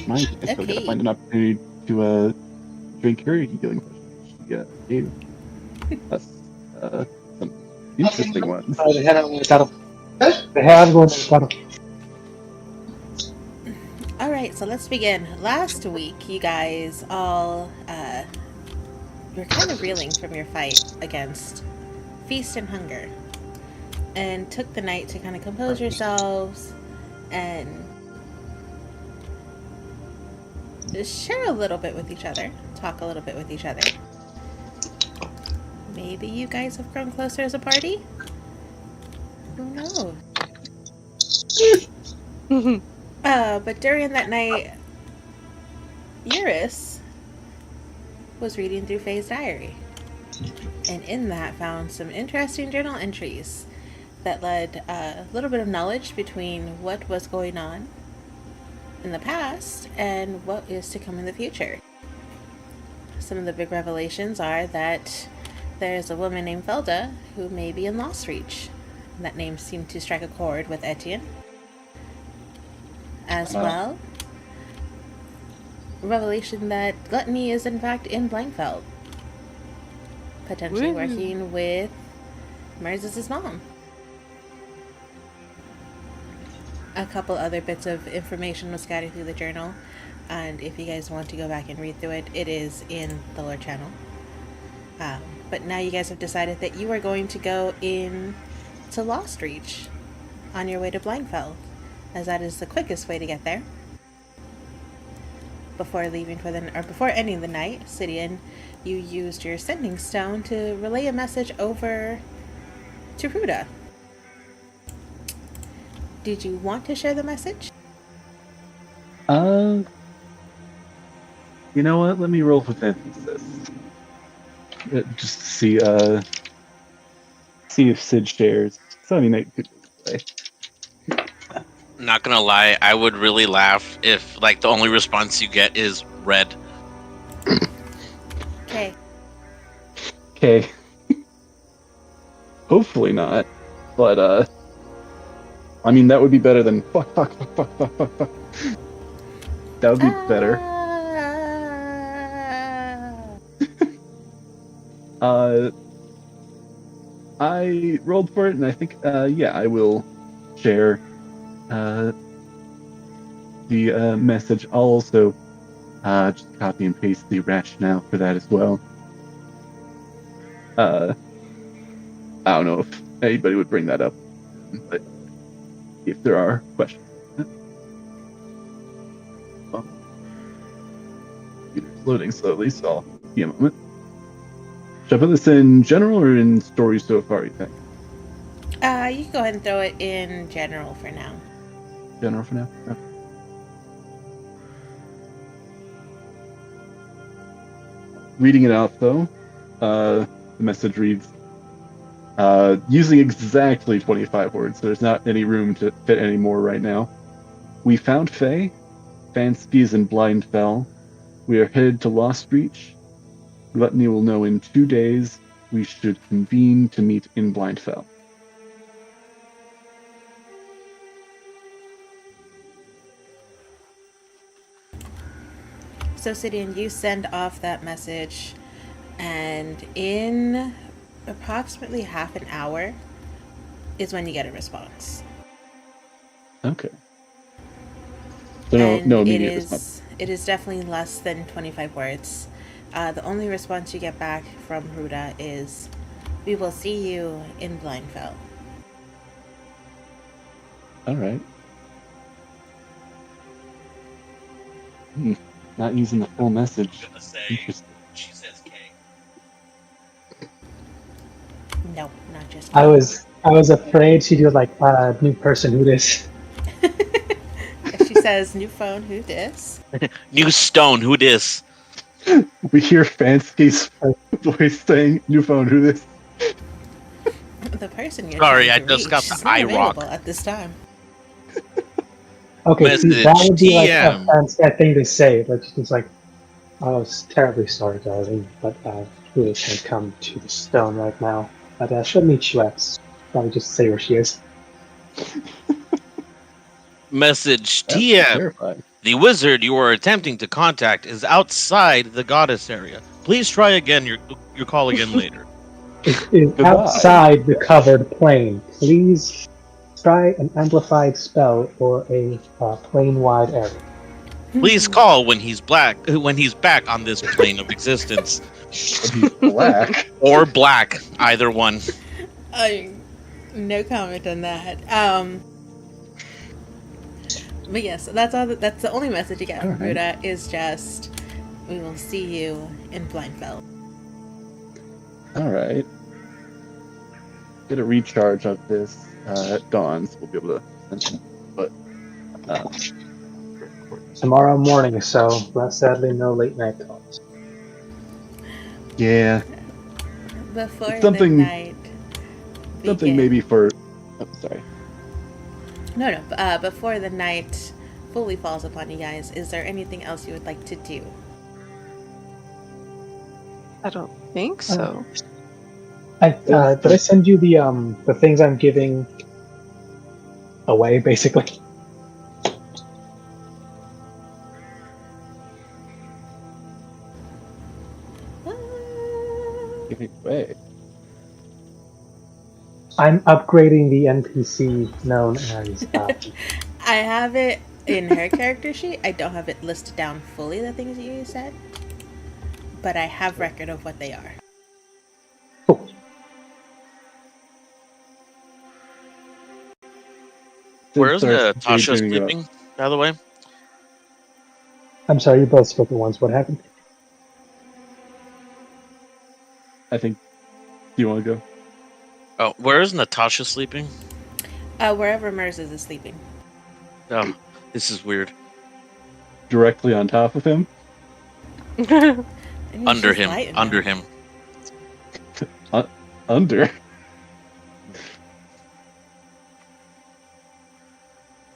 Mine, I still gotta Okay. find an opportunity to drink her healing potion. She gave us some interesting ones. Dejar algo en el carro. Dejé algo en el carro. All right, so let's begin. Last week, you guys all were kind of reeling from your fight against Feast and Hunger, and took the night to kind of compose yourselves and share a little bit with each other, talk a little bit with each other. Maybe you guys have grown closer as a party? Who knows? But during that night, Eurus was reading through Faye's diary, and in that found some interesting journal entries that led a little bit of knowledge between what was going on in the past and what is to come in the future. Some of the big revelations are that there's a woman named Felda who may be in Lost Reach. That name seemed to strike a chord with Etienne. As well, revelation that Gluttony is in fact in Blankfeld, potentially working with Mers' mom. A couple other bits of information was scattered through the journal, and if you guys want to go back and read through it, it is in the lore channel. But now you guys have decided that you are going to go in to Lost Reach on your way to Blankfeld, as that is the quickest way to get there. Before ending the night, Sidian, you used your sending stone to relay a message over to Ruda. Did you want to share the message? You know what? Let me roll with emphasis. Just to see if Sid shares. So I mean, it could play. Not gonna lie, I would really laugh if like the only response you get is red. Okay. Okay. Hopefully not. But I mean that would be better than fuck. That would be better. I rolled for it, and I think I will share the message. I'll also just copy and paste the rationale for that as well. I don't know if anybody would bring that up, but if there are questions. Well, computer's loading slowly, so I'll give you a moment. Should I put this in general or in story so far, you think? You can go ahead and throw it in general for now. General for now? Okay. Reading it out, though, the message reads, using exactly 25 words, so there's not any room to fit any more right now. We found Faye. Fansky is in Blindfell. We are headed to Lost Reach. Gluttony will know in 2 days. We should convene to meet in Blindfell. So, Sidian, you send off that message, and in approximately half an hour is when you get a response. Okay. So no immediate response. It is definitely less than 25 words. The only response you get back from Ruda is, "We will see you in Blindfell." All right. Not using the full message. I'm gonna say, Interesting. she says K. No, not just. I was afraid she'd do like new person who this. She says, "New phone, who dis?" New stone, who dis? We hear Fansky's voice saying, "New phone, who this?" The person you're Sorry, trying I to just got reach the is not eye rock. available at this time. Okay, see, that Message would be like a TM. fancy thing to say. Like it's like, "I was terribly sorry, darling, but Julia can't come to the stone right now. But she'll meet you at." Probably just say where she is. Message That's TM. terrifying. The wizard you are attempting to contact is outside the goddess area. Please try again your call again later. Is Goodbye. outside the covered plane. Please try an amplified spell or a plane-wide area. Please call when he's back on this plane of existence. But he's black. Or black, either one. No comment on that. But yes, that's all. That's the only message you get from Alright. Buddha is just, we will see you in Blindfell. All right. Get a recharge of this at dawn, so we'll be able to. But Tomorrow morning, so sadly no late night calls. yeah, Before Something- the night. something begins- maybe for. Oh, sorry. No. Before the night fully falls upon you guys, is there anything else you would like to do? I don't think so. Did I send you the things I'm giving away, basically? Give it away. I'm upgrading the NPC known as. I have it in her character sheet. I don't have it listed down fully, the things that you said. But I have record of what they are. Cool. Where's Since our Natasha daydreaming about- sleeping, by the way? I'm sorry, you both spoke at once. What happened? I think. Do you want to go? Oh, where is Natasha sleeping? Wherever Merz is sleeping. Oh, this is weird. Directly on top of him. I mean, Under she's him. light Under enough. him. Under.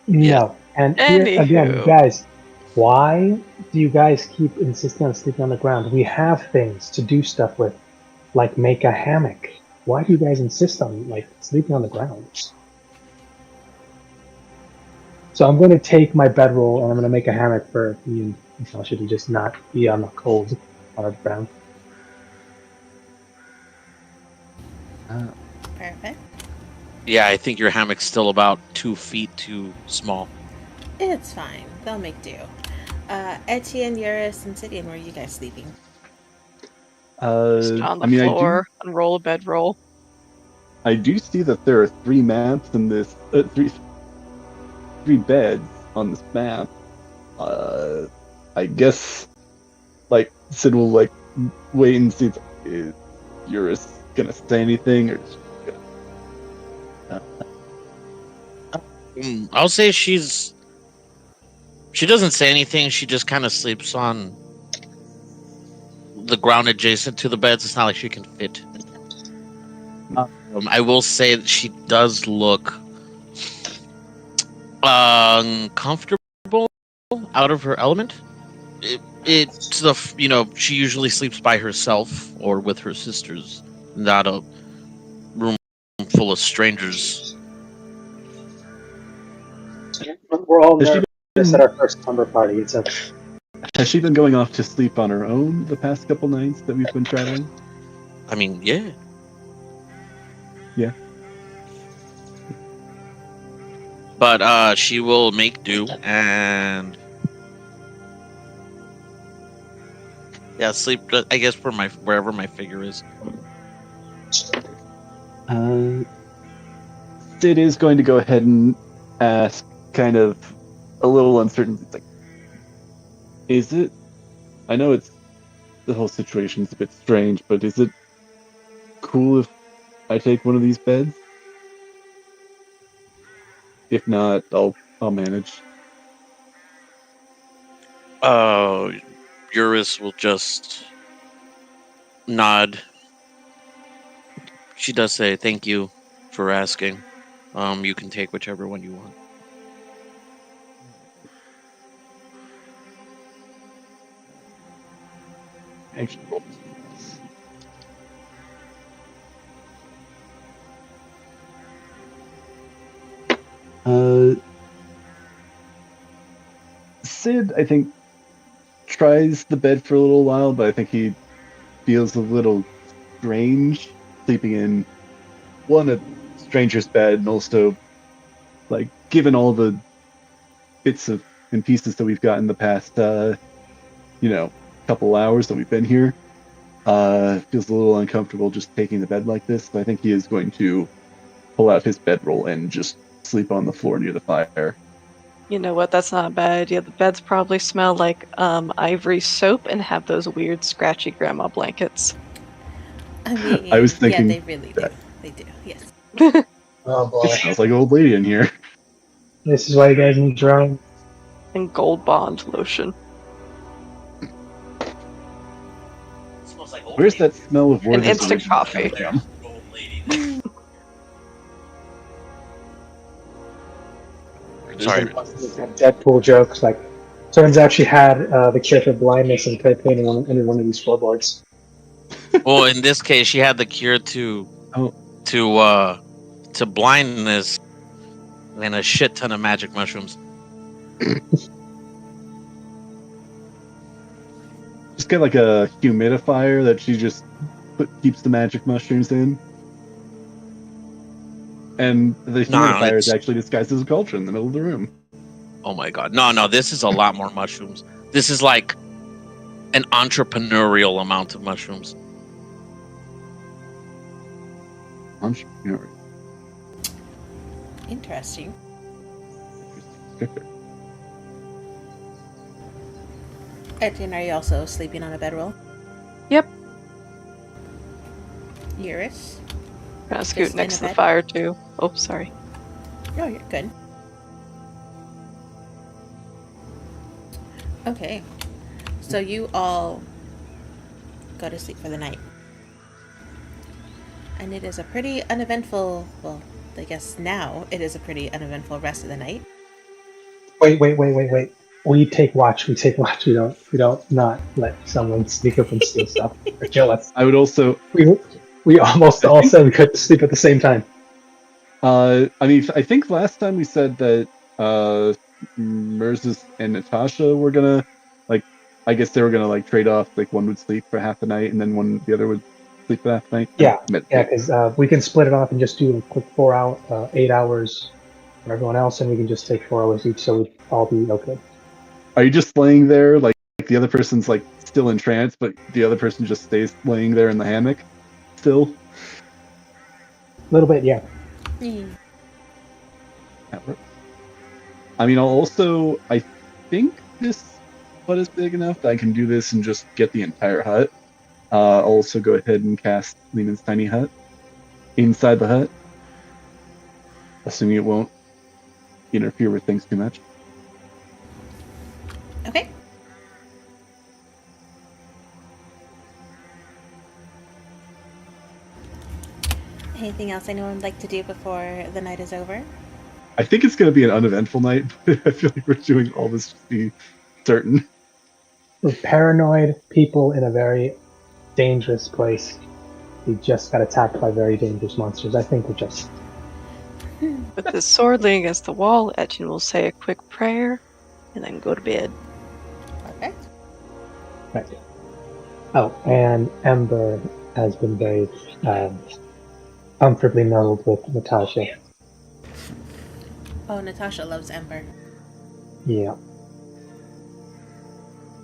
No. And here, again, Anywho. guys, why do you guys keep insisting on sleeping on the ground? We have things to do stuff with, like make a hammock. Why do you guys insist on sleeping on the ground? So I'm going to take my bedroll and I'm going to make a hammock for me and Natasha to just not be on the cold, hard ground. Perfect. Yeah, I think your hammock's still about 2 feet too small. It's fine. They'll make do. Etienne, Eurus, and Sidian, where are you guys sleeping? Just on the floor, unroll a bedroll. I do see that there are 3 maps in this. 3 beds on this map. I guess, Sid will wait and see if Eurus gonna say anything or. I'll say she doesn't say anything. She just kind of sleeps on the ground adjacent to the beds. It's not like she can fit. I will say that she does look uncomfortable, out of her element. She usually sleeps by herself or with her sisters, not a room full of strangers. We're all Has she nervous at our first slumber party. It's okay. Has she been going off to sleep on her own the past couple nights that we've been traveling? I mean, yeah. Yeah. But she will make do and sleep. I guess wherever my figure is. Sid is going to go ahead and ask, kind of a little uncertain. It's is it? I know the whole situation's a bit strange, but is it cool if I take one of these beds? If not, I'll manage. Eurus will just nod. She does say thank you for asking. You can take whichever one you want. Actually, Sid, I think, tries the bed for a little while, but I think he feels a little strange sleeping in a stranger's bed, and also, like, given all the bits and pieces that we've got in the past, couple hours that we've been here, feels a little uncomfortable just taking the bed like this. So I think he is going to pull out his bedroll and just sleep on the floor near the fire. You know what? That's not a bad idea. The beds probably smell like ivory soap and have those weird scratchy grandma blankets. I mean, I was thinking yeah, they really do. They do, yes. Oh boy. It smells like an old lady in here. This is why you guys need drawing. And Gold Bond lotion. Where's that smell of And instant coffee. Sorry. Deadpool jokes like, turns out she had the cure for blindness and played painting on any one of these floorboards. Well, in this case, she had the cure to blindness and a shit ton of magic mushrooms. Just get like a humidifier that she just keeps the magic mushrooms in. And the humidifier is actually disguised as a culture in the middle of the room. Oh my god. No, this is a lot more mushrooms. This is like an entrepreneurial amount of mushrooms. Entrepreneur. Interesting. Etienne, are you also sleeping on a bedroll? Yep. Eurus? Gonna scoot Just next in to a the bed? fire too. Oh, sorry. No, you're good. Okay. So you all go to sleep for the night. And it is a pretty uneventful, well, I guess now it is a pretty uneventful rest of the night. Wait. We take watch. We don't not let someone sneak up and steal stuff or kill us. I would also. We almost all said we could sleep at the same time. I think last time we said that Merzis and Natasha were gonna, I guess they were gonna trade off. One would sleep for half the night, and then the other would sleep for half the night. Yeah, because we can split it off and just do a quick 8 hours for everyone else, and we can just take 4 hours each, so we'd all be okay. Are you just laying there, like the other person's still in trance, but the other person just stays laying there in the hammock, still? A little bit, yeah. That works. I think this hut is big enough that I can do this and just get the entire hut. I'll also go ahead and cast Lehman's Tiny Hut inside the hut, assuming it won't interfere with things too much. Okay. Anything else anyone would like to do before the night is over? I think it's going to be an uneventful night, but I feel like we're doing all this to be certain. We're paranoid people in a very dangerous place. We just got attacked by very dangerous monsters. I think we're just... With his sword leaning against the wall, Etienne will say a quick prayer and then go to bed. Perfect. Right. Oh, and Ember has been very comfortably nuzzled with Natasha. Oh, Natasha loves Ember. Yeah.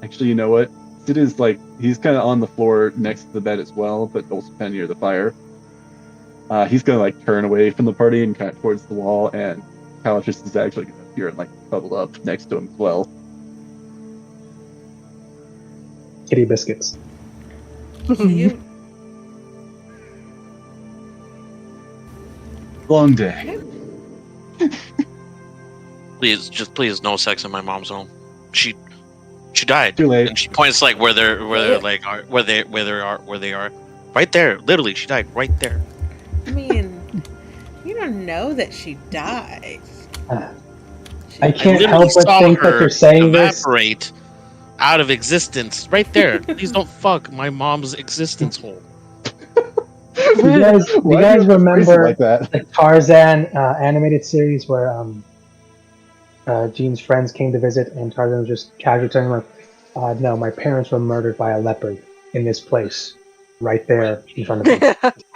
Actually, you know what? Sid is he's kind of on the floor next to the bed as well, but also kind of near the fire. He's going to turn away from the party and kind of towards the wall, and Calicious is actually going to appear and bubble up next to him as well. Kitty biscuits. You Long day. Please, no sex in my mom's home. She died. Too late. And she points where they are. Right there. Literally, she died right there. I mean, you don't know that she died. I can't literally help but saw think that her you're saying this. evaporate out of existence right there. Please don't fuck my mom's existence hole. Do you guys Why do you have to phrase it remember like that? the Tarzan animated series where Jean's friends came to visit, and Tarzan was just casually telling him, like, no, my parents were murdered by a leopard in this place, right there in front of me.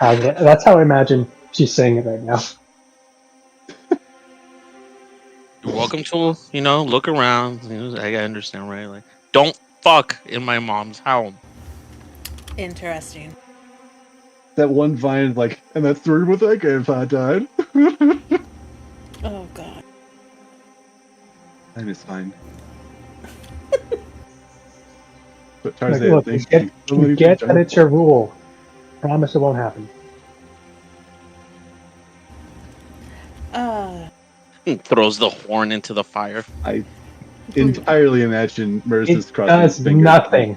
That's how I imagine she's saying it right now. You're welcome to, look around. I understand, right? Like, don't fuck in my mom's home. Interesting. That one vine, like, and that's the room where that grandpa died. Oh god. Time is fine. But Like, Tarzan, look, thank you get that it's your rule. Promise it won't happen. Throws the horn into the fire. I entirely imagine Mercer's It crossing his does fingers. nothing.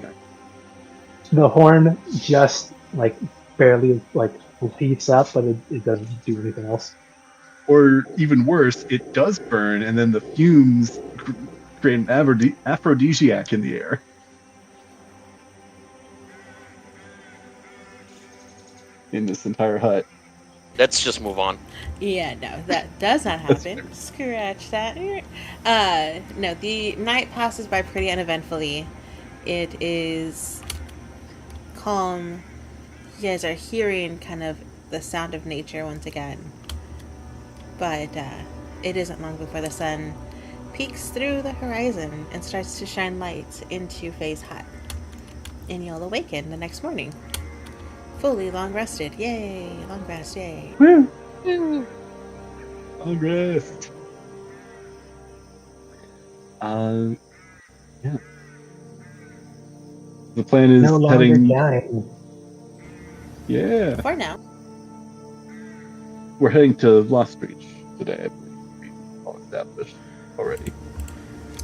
The horn just, like, barely, like, heats up, but it doesn't do anything else. Or even worse, it does burn, and then the fumes create an aphrodisiac in the air. In this entire hut. Let's just move on. Yeah, no, that does not happen. Scratch that. No, the night passes by pretty uneventfully. It is calm. You guys are hearing kind of the sound of nature once again. But it isn't long before the sun peeks through the horizon and starts to shine light into Faye's hut. And you'll awaken the next morning. Fully long rested. Yay! Long rest, yay. Woo! Woo. Long rest. Yeah. The plan is No longer heading. dying. Yeah. For now. We're heading to Lost Reach today, I believe. We've all established already.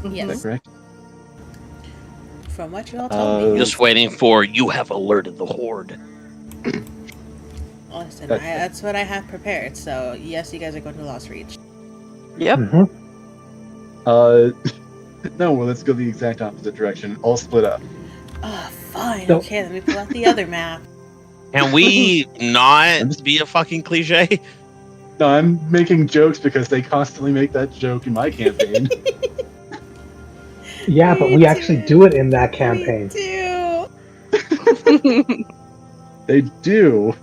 Is Yes. that correct? From what you all told me. Just waiting for you have alerted the horde. Listen, That's- that's what I have prepared. So, yes, you guys are going to Lost Reach. Yep. Mhm. No, well, let's go the exact opposite direction. All split up. Oh, fine. So- Okay, let me pull out the other map. Can we not be a fucking cliche? No, I'm making jokes because they constantly make that joke in my campaign. Yeah, but Me we actually too. do it in that campaign. Me too. They do.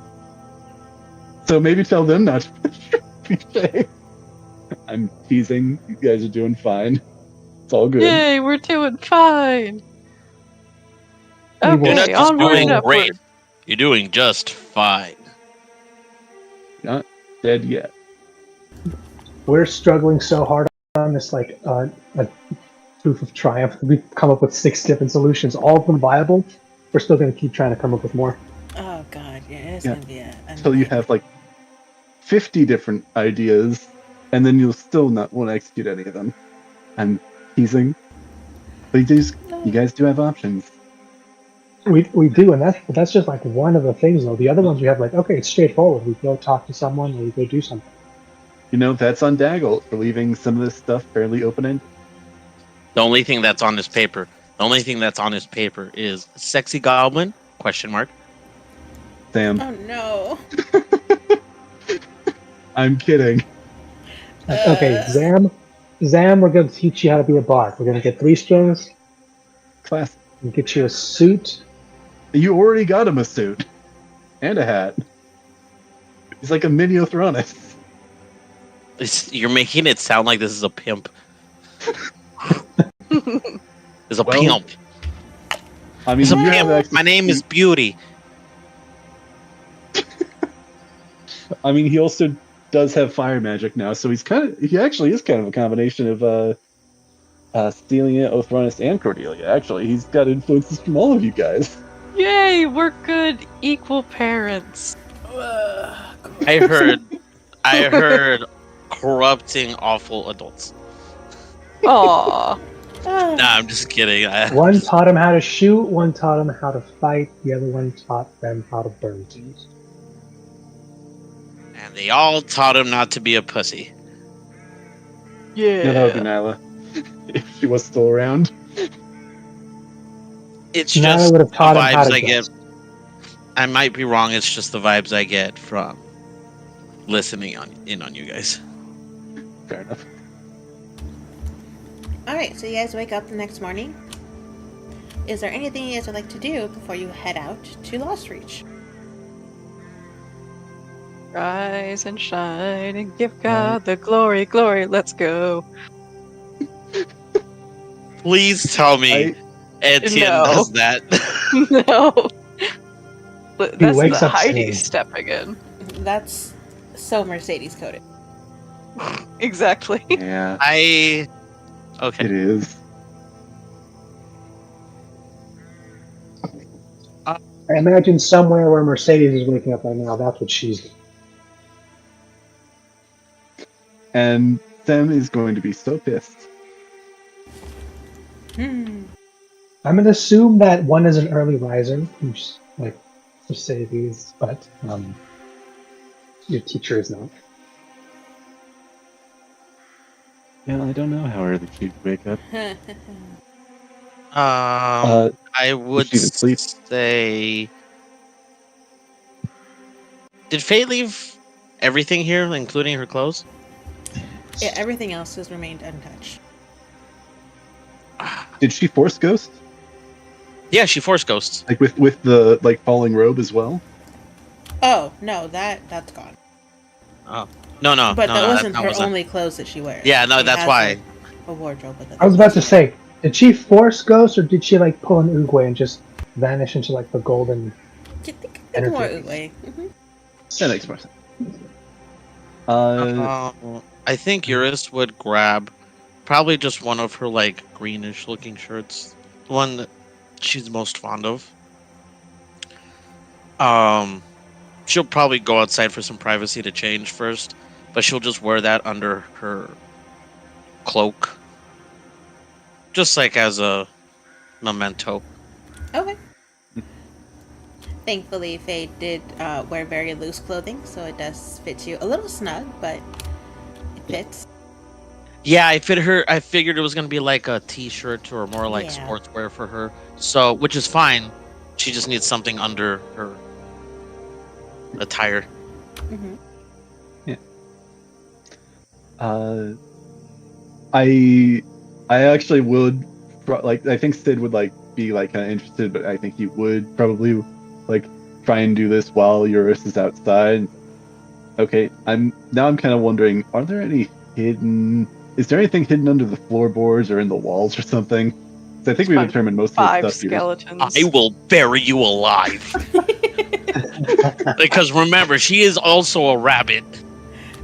So maybe tell them not to be cliche. I'm teasing. You guys are doing fine. It's all good. Yay, we're doing fine. We will You're not Okay, just onward doing and upward. great. You're doing just fine. Not dead yet. We're struggling so hard on this, like, a proof of triumph. We've come up with 6 different solutions, all of them viable. We're still going to keep trying to come up with more. Oh, God. Yeah, it's Yeah. going to be a Until you have like 50 different ideas, and then you'll still not want to execute any of them. I'm teasing. But you guys do have options. We do, and that's just like one of the things, though. The other ones we have, like, okay, it's straightforward. We go talk to someone, or we go do something. That's on Daggle for leaving some of this stuff fairly open-ended. The only thing that's on this paper. The only thing that's on his paper is sexy goblin? Question mark. Sam, Oh, no. I'm kidding. Like, okay, Zam, we're going to teach you how to be a bard. We're going to get 3 strings Class. and get you a suit. You already got him a suit. And a hat. He's like a mini Othronus. You're making it sound like this is a pimp. It's a Well, pimp. I mean, It's a you have pimp. access My name to- is Beauty. I mean, he also does have fire magic now, so he actually is kind of a combination of Stelia, Othronus, and Cordelia. Actually, he's got influences from all of you guys. Yay, we're good equal parents. I heard corrupting awful adults. Aw. Ah. Nah, I'm just kidding. One taught him how to shoot, one taught him how to fight, the other one taught them how to burn things. And they all taught him not to be a pussy. No, that would be Nyla. If she was still around. It's Nyla just would the have taught him how vibes to I dance. get. I might be wrong. It's just the vibes I get from listening on you guys. Fair enough. Alright, so you guys wake up the next morning. Is there anything you guys would like to do before you head out to Lost Reach? Rise and shine and give God the glory, glory. Let's go. Please tell me Etienne No. does that. No. That's wakes the up Heidi singing. step again. That's so Mercedes coded. Exactly. Yeah, Okay. it is. I imagine somewhere where Mercedes is waking up right now, that's what she's doing. And Sam is going to be so pissed. Hmm. I'm gonna assume that one is an early riser, who's like Mercedes, but your teacher is not. Yeah, I don't know how early she'd wake up. I would she's asleep. say. Did Faye leave everything here, including her clothes? Yeah, everything else has remained untouched. Did she force ghost? Yeah, she forced ghosts. Like with the like falling robe as well? Oh, no, that's gone. Oh no, But that wasn't that her wasn't. only clothes that she wears. Yeah, no, She that's has, why. like, a wardrobe with it. I was about to say, did she force ghost or did she like pull an Oogway and just vanish into like the golden? Think energy. more Oogway. That makes more sense. I think Eurus would grab probably just one of her like greenish looking shirts, the one that she's most fond of. She'll probably go outside for some privacy to change first, but she'll just wear that under her cloak, just like as a memento. Okay. Thankfully, Faye did wear very loose clothing, so it does fit you a little snug, but it fits. Yeah, I figured it was gonna be like a t-shirt or more like Yeah. sportswear for her. So, which is fine. She just needs something under her attire. Mm-hmm. I actually would like. I think Sid would like be like kind of interested, but I think he would probably like try and do this while Eurus is outside. Okay, I'm kind of wondering: are there any hidden? Is there anything hidden under the floorboards or in the walls or something? 'Cause I think we've determined most of the 5 stuff here. skeletons. I will bury you alive. Because remember, she is also a rabbit.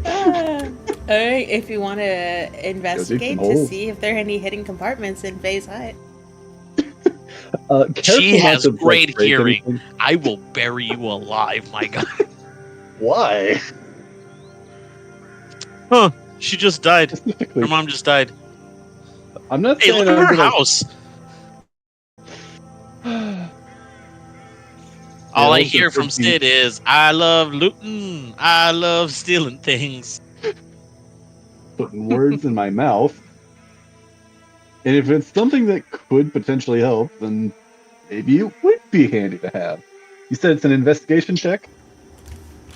Alright, if you want to investigate to holes. see if there are any hidden compartments in Faye's hut. Careful not has to, like, great break hearing. anything. I will bury you alive, my god. Why? Huh. She just died. Specifically, Her mom just died. I'm not Hey, saying look at I'm her gonna- house. All I also hear from could be- Sid is, I love looting. I love stealing things. putting words in my mouth. And if it's something that could potentially help, then maybe it would be handy to have. You said it's an investigation check?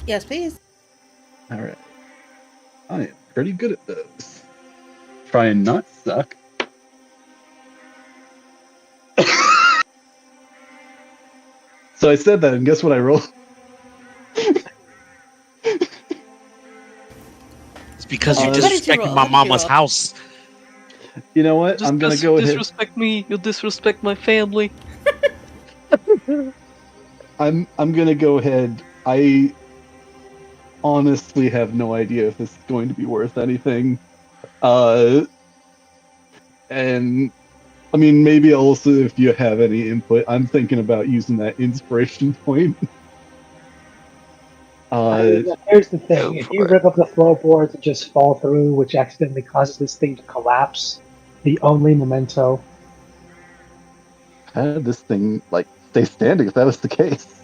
Yes, please. Alright. I am pretty good at those. Try and not suck. So I said that, and guess what I rolled? It's because you're What did you disrespecting roll? my What did you mama's roll? house. You know what? I'm gonna go ahead. Disrespect me. You'll disrespect my family. I'm gonna go ahead. I honestly have no idea if this is going to be worth anything. And I mean, maybe also if you have any input, I'm thinking about using that inspiration point. Here's the thing: if you rip up the floorboards and just fall through, which accidentally causes this thing to collapse, the only memento. How did this thing like stay standing if that was the case?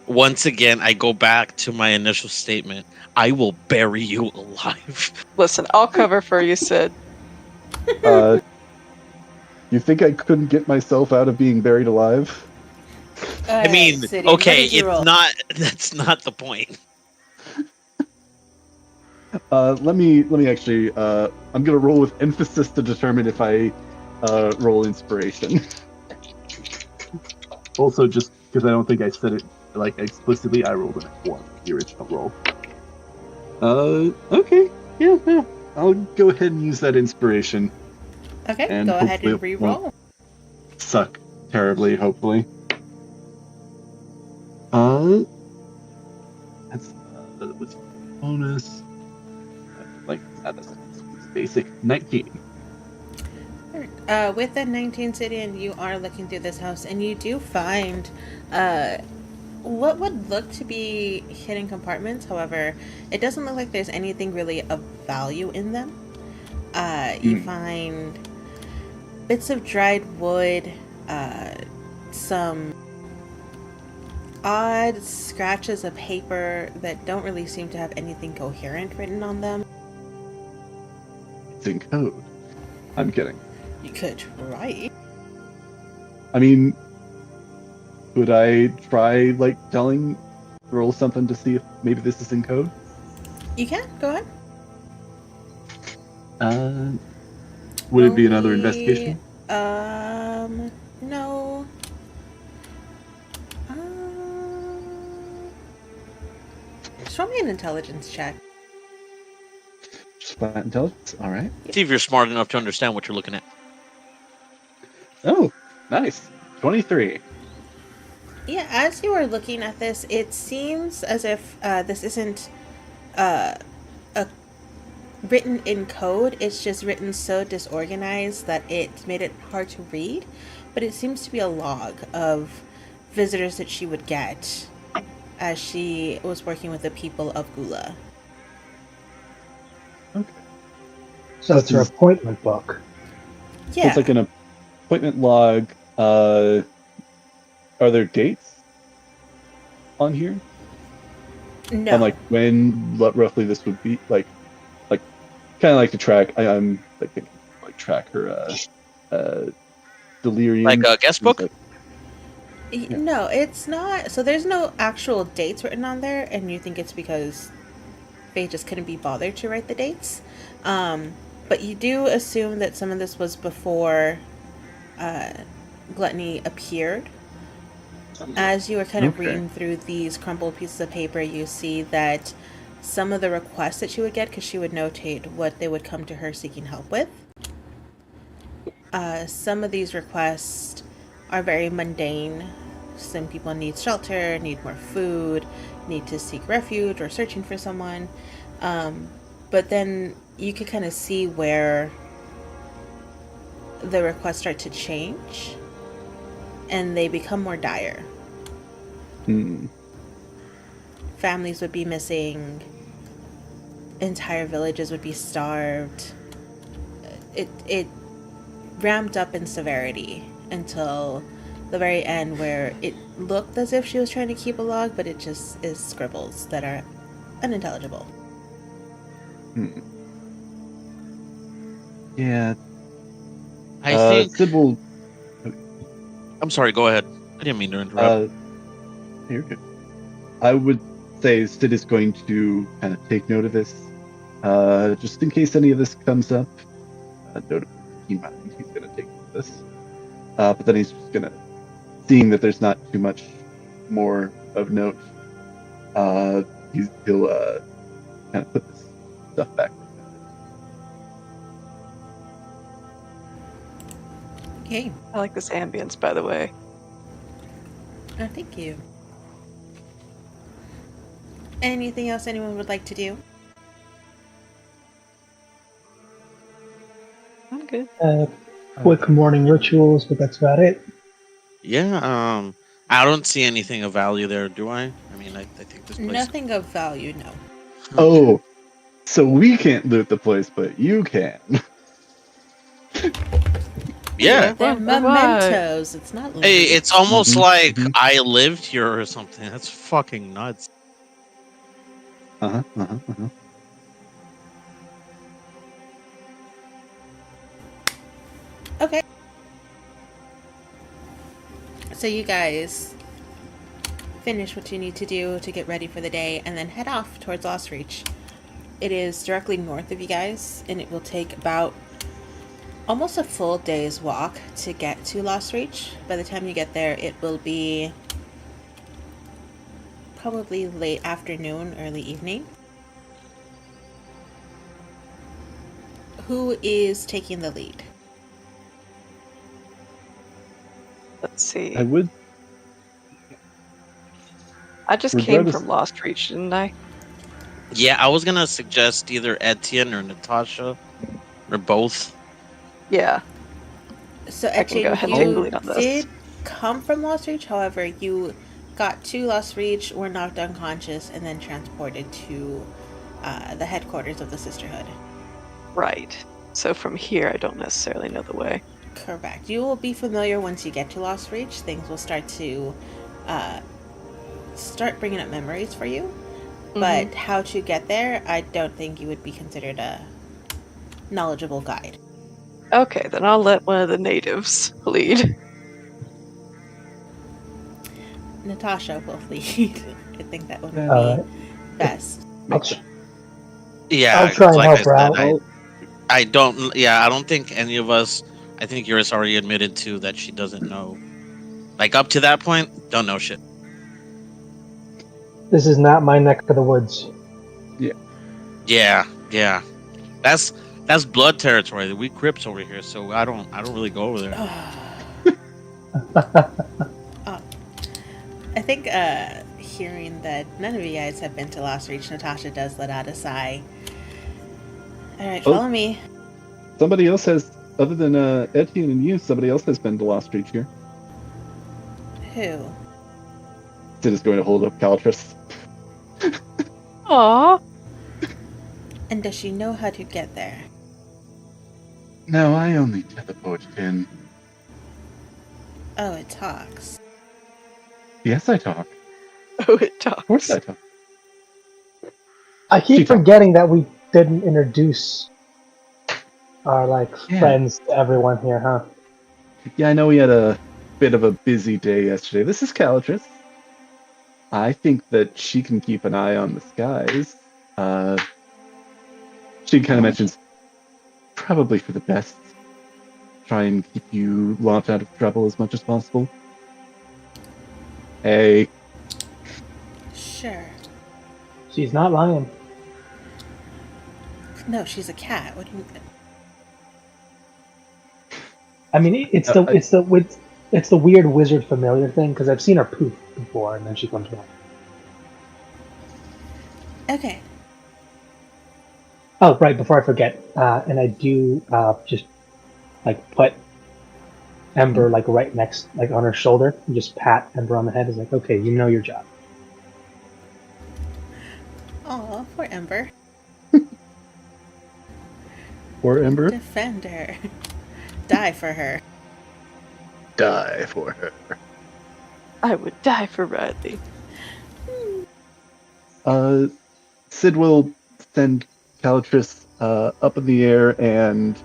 Once again, I go back to my initial statement. I will bury you alive. Listen, I'll cover for you, Sid. You think I couldn't get myself out of being buried alive? I mean, City, what okay, did you roll? that's not the point. Let me actually. I'm gonna roll with emphasis to determine if I roll inspiration. Also, just because I don't think I said it like explicitly, I rolled an 1 the original roll. Okay, yeah. I'll go ahead and use that inspiration. Okay, And go ahead hopefully and it won't re-roll. suck terribly. Hopefully. That's with bonus. Like that's basic 19. With the 19 Sidian, you are looking through this house, and you do find what would look to be hidden compartments. However, it doesn't look like there's anything really of value in them. You find bits of dried wood, some odd scratches of paper that don't really seem to have anything coherent written on them. It's in code. I'm kidding. You could try. I mean, would I try like roll something to see if maybe this is in code? You can go ahead. Would it be another investigation? No. Show me an intelligence check. Just flat intelligence. All right. See if you're smart enough to understand what you're looking at. Oh, nice. 23. Yeah, as you are looking at this, it seems as if this isn't written in code. It's just written so disorganized that it made it hard to read. But it seems to be a log of visitors that she would get as she was working with the people of Gula. Okay. So it's her appointment book. Yeah. So it's like an appointment log. Are there dates on here? No. And like what roughly this would be like kind of like to track. I'm like thinking, like track her delirium. Like a guest book? No, it's not. So there's no actual dates written on there, and you think it's because they just couldn't be bothered to write the dates. But you do assume that some of this was before Gluttony appeared. As you are kind of reading through these crumpled pieces of paper, you see that some of the requests that she would get, because she would notate what they would come to her seeking help with. Some of these requests are very mundane. Some people need shelter, need more food, need to seek refuge, or searching for someone. But then you could kind of see where the requests start to change and they become more dire. Families would be missing, entire villages would be starved. It ramped up in severity until the very end, where it looked as if she was trying to keep a log, but it just is scribbles that are unintelligible. Yeah. I think. Sybil. I'm sorry. Go ahead. I didn't mean to interrupt. You're good. I would say Sid is going to kind of take note of this, just in case any of this comes up. Note of he's going to take note of this. But then he's just going to, seeing that there's not too much more of note, he'll kind of put this stuff back. Okay. I like this ambience, by the way. Oh, thank you. Anything else anyone would like to do? I'm good. Quick morning rituals, but that's about it. Yeah. I don't see anything of value there, do I? I mean, I think this place. Nothing of value, no. Oh, so we can't loot the place, but you can. Yeah. They're mementos. It's not. Hey, it's almost Mhm, like mhm. I lived here or something. That's fucking nuts. Okay. So you guys finish what you need to do to get ready for the day, and then head off towards Lost Reach. It is directly north of you guys, and it will take about almost a full day's walk to get to Lost Reach. By the time you get there, it will be probably late afternoon, early evening. Who is taking the lead? Let's see. I would. I just came regardless- from Lost Reach, didn't I? Yeah, I was gonna suggest either Etienne or Natasha, or both. Yeah. So I can go ahead and take the you lead on this. did come from Lost Reach, however, you got to Lost Reach, were knocked unconscious, and then transported to the headquarters of the Sisterhood. Right. So from here, I don't necessarily know the way. Correct. You will be familiar once you get to Lost Reach. Things will start to start bringing up memories for you. But how to get there, I don't think you would be considered a knowledgeable guide. Okay, then I'll let one of the natives lead. Natasha will lead. I think that would be Alright. best. I'll tr- Yeah, I'll try and like help her I out. said, I don't. Yeah, I don't think any of us. I think Yuris already admitted to that she doesn't know. Like up to that point, don't know shit. This is not my neck of the woods. Yeah. That's blood territory. We Crips over here, so I don't really go over there. I think hearing that none of you guys have been to Lost Reach, Natasha does let out a sigh. Alright, Oh. follow me. Somebody else has, other than Etienne and you, somebody else has been to Lost Reach here. Who? Sid is going to hold up Caltris. Aww. And does she know how to get there? No, I only teleported in. Oh, it talks. Yes, I talk. Oh, it talks. Of course I talk. I She keep talks. forgetting that we didn't introduce our Yeah. friends to everyone here, huh? Yeah, I know we had a bit of a busy day yesterday. This is Caltris. I think that she can keep an eye on the skies. She kind of mentions probably for the best. Try and keep you launched out of trouble as much as possible. Hey, Sure. She's not lying. No, she's a cat. What do you mean? I mean, it's the weird wizard familiar thing because I've seen her poof before, and then she comes back. Okay. Oh, right. Before I forget, and I do just put Ember right next, on her shoulder, and just pat Ember on the head. It's like, okay, you know your job. Aw, poor Ember. poor Ember. Defend her. Die for her. Die for her. I would die for Riley. Sid will send Caltris up in the air and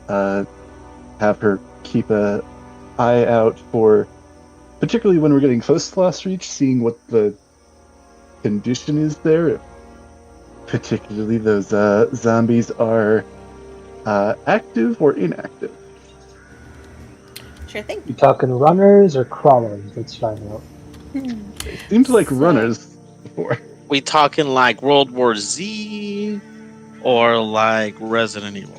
have her keep a eye out for, particularly when we're getting close to Lost Reach, seeing what the condition is there. If particularly those zombies are active or inactive. Sure thing. You talking runners or crawlers? Let's find out. They seem to like So- runners before. We talking like World War Z or like Resident Evil?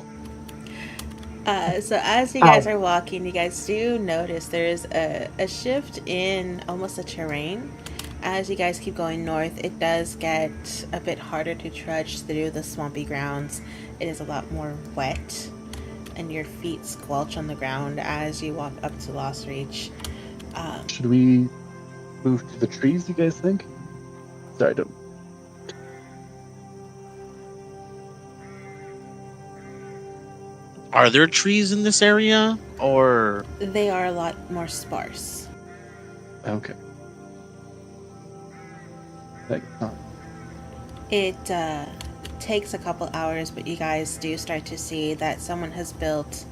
So as you guys are walking, you guys do notice there is a shift in almost the terrain. As you guys keep going north, it does get a bit harder to trudge through the swampy grounds. It is a lot more wet, and your feet squelch on the ground as you walk up to Lost Reach. Should we move to the trees, you guys think? Sorry, don't. Are there trees in this area or They are a lot more sparse. Okay. Thanks. It takes a couple hours, but you guys do start to see that someone has built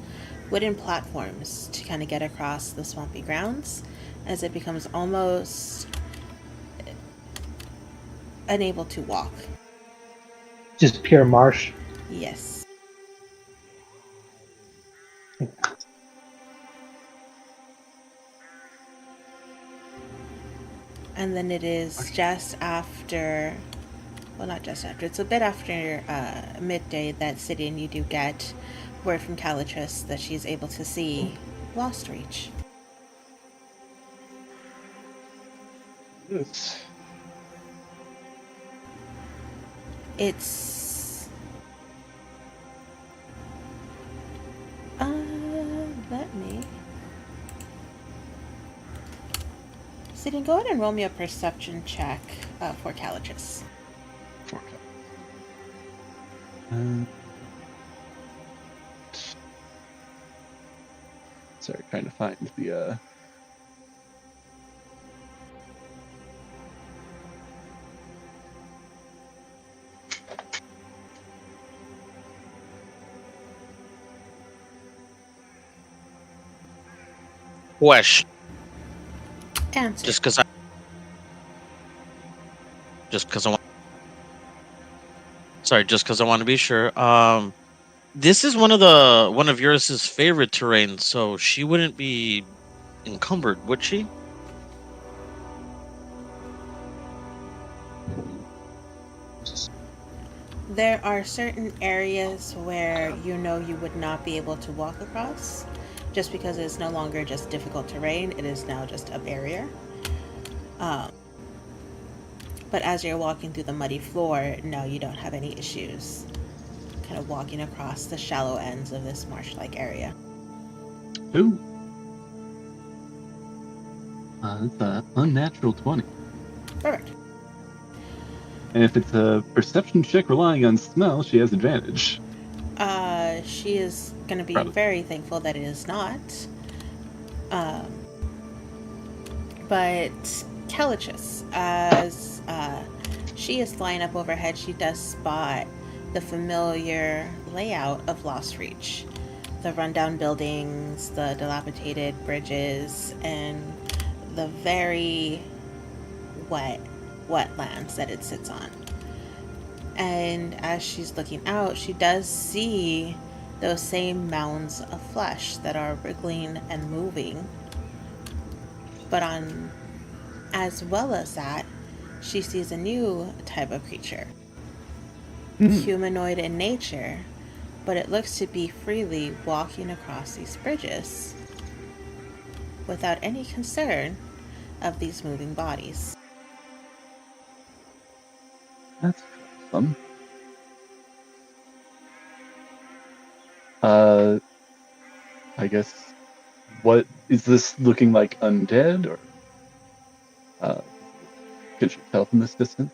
wooden platforms to kind of get across the swampy grounds, as it becomes almost unable to walk. Just pure marsh. Yes. And then it is just after, well, not just after, it's a bit after midday that Sidian, you do get word from Calatrus that she's able to see Lost Reach. Yes. It's let me Sidian, go ahead and roll me a perception check for Calatrus. Sorry, trying to find the Question. Answer. Just because I want. Sorry, just because I want to be sure. This is one of yours' favorite terrains, so she wouldn't be encumbered, would she? There are certain areas where you know you would not be able to walk across, just because it's no longer just difficult terrain, it is now just a barrier. But as you're walking through the muddy floor, no, you don't have any issues kind of walking across the shallow ends of this marsh-like area. Ooh. It's an unnatural 20. Perfect. And if it's a perception check relying on smell, she has advantage. She is going to be very thankful that it is not. But Calatrus, as she is flying up overhead, she does spot the familiar layout of Lost Reach. The rundown buildings, the dilapidated bridges, and the very wetlands that it sits on. And as she's looking out, she does see those same mounds of flesh that are wriggling and moving. But as well as that, she sees a new type of creature. Humanoid in nature, but it looks to be freely walking across these bridges without any concern of these moving bodies. That's awesome. I guess, what is this looking like, undead, or could you tell from this distance?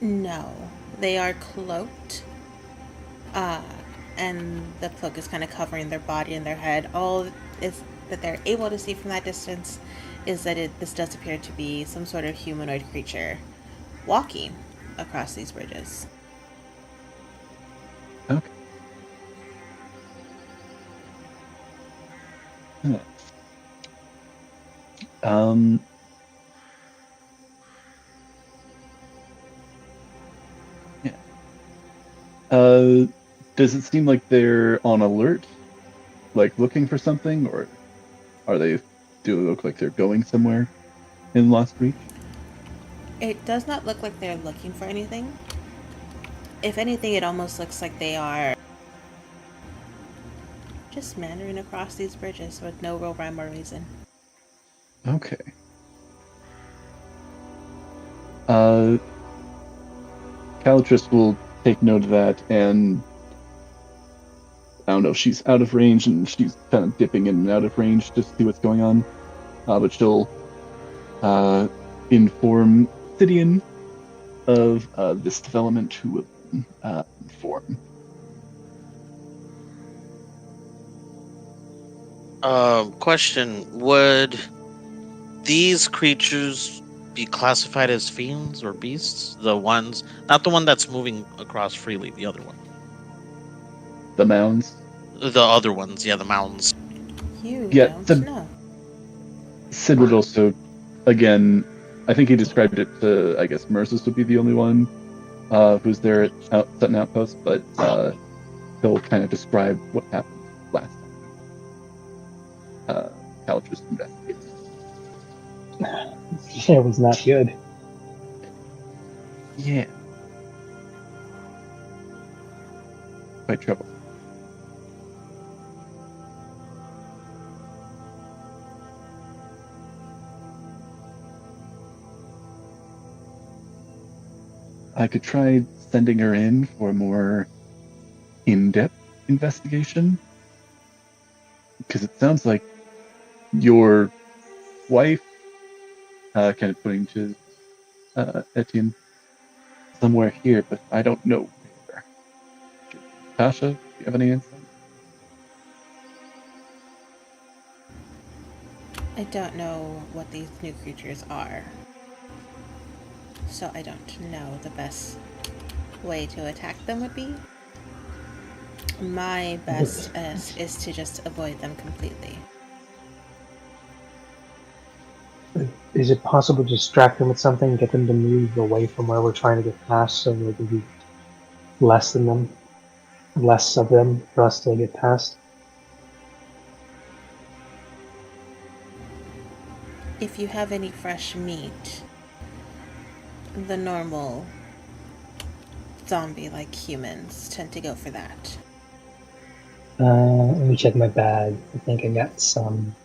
No, they are cloaked, and the cloak is kind of covering their body and their head. All is that they're able to see from that distance is that this does appear to be some sort of humanoid creature walking across these bridges. Okay. Yeah. Does it seem like they're on alert, like looking for something, or do they look like they're going somewhere in Lost Reach? It does not look like they're looking for anything. If anything, it almost looks like they are just meandering across these bridges with no real rhyme or reason. Okay. Calatrus will take note of that, and I don't know if she's out of range, and she's kind of dipping in and out of range to see what's going on. But she'll inform Sidian of this development, who will inform. Question: would these creatures be classified as fiends or beasts? The ones, not the one that's moving across freely, the other one. The mounds? The other ones, yeah, the mounds. You Yeah, don't know. Sid would also, again, I think he described it to, I guess Mercis would be the only one who's there at Sutton Outpost, but he'll kind of describe what happened last time. Cal just investigates. It was not good. Yeah. Quite trouble. I could try sending her in for a more in-depth investigation. Because it sounds like your wife, kind of pointing to Etienne, somewhere here, but I don't know where. Tasha, do you have any insight? I don't know what these new creatures are, so I don't know the best way to attack them would be. My best is to just avoid them completely. Is it possible to distract them with something, get them to move away from where we're trying to get past, so there will be less of them for us to get past? If you have any fresh meat, the normal zombie-like humans tend to go for that. Let me check my bag. I think I got some.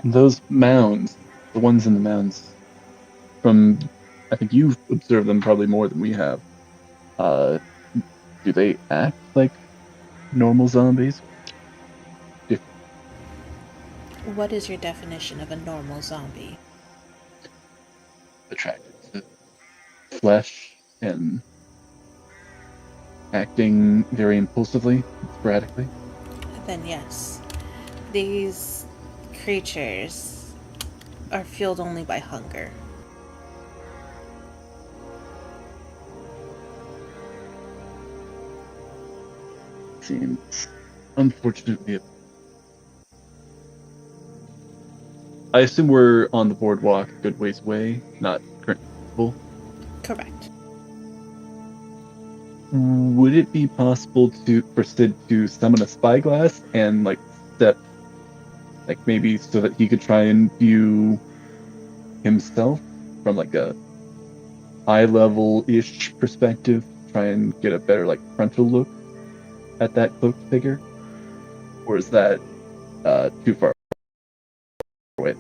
Those mounds, the ones in the mounds, I think you've observed them probably more than we have. Do they act like normal zombies? What is your definition of a normal zombie? Attracted to flesh and acting very impulsively, sporadically? Then yes. These creatures are fueled only by hunger. Seems unfortunately. I assume we're on the boardwalk a good ways away, not currently visible. Correct. Would it be possible for Sid to summon a spyglass and step, maybe so that he could try and view himself from a eye level-ish perspective, try and get a better frontal look at that cloaked figure? Or is that too far away?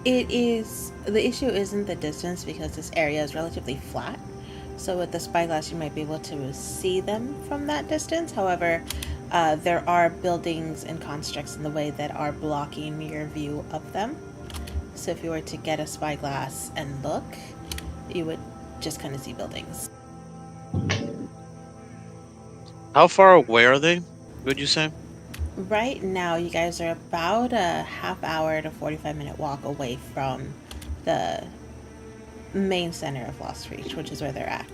The issue isn't the distance, because this area is relatively flat. So with the spyglass, you might be able to see them from that distance. However, there are buildings and constructs in the way that are blocking your view of them. So if you were to get a spyglass and look, you would just kind of see buildings. How far away are they, would you say? Right now, you guys are about a half hour to 45-minute walk away from the main center of Lost Reach, which is where they're at.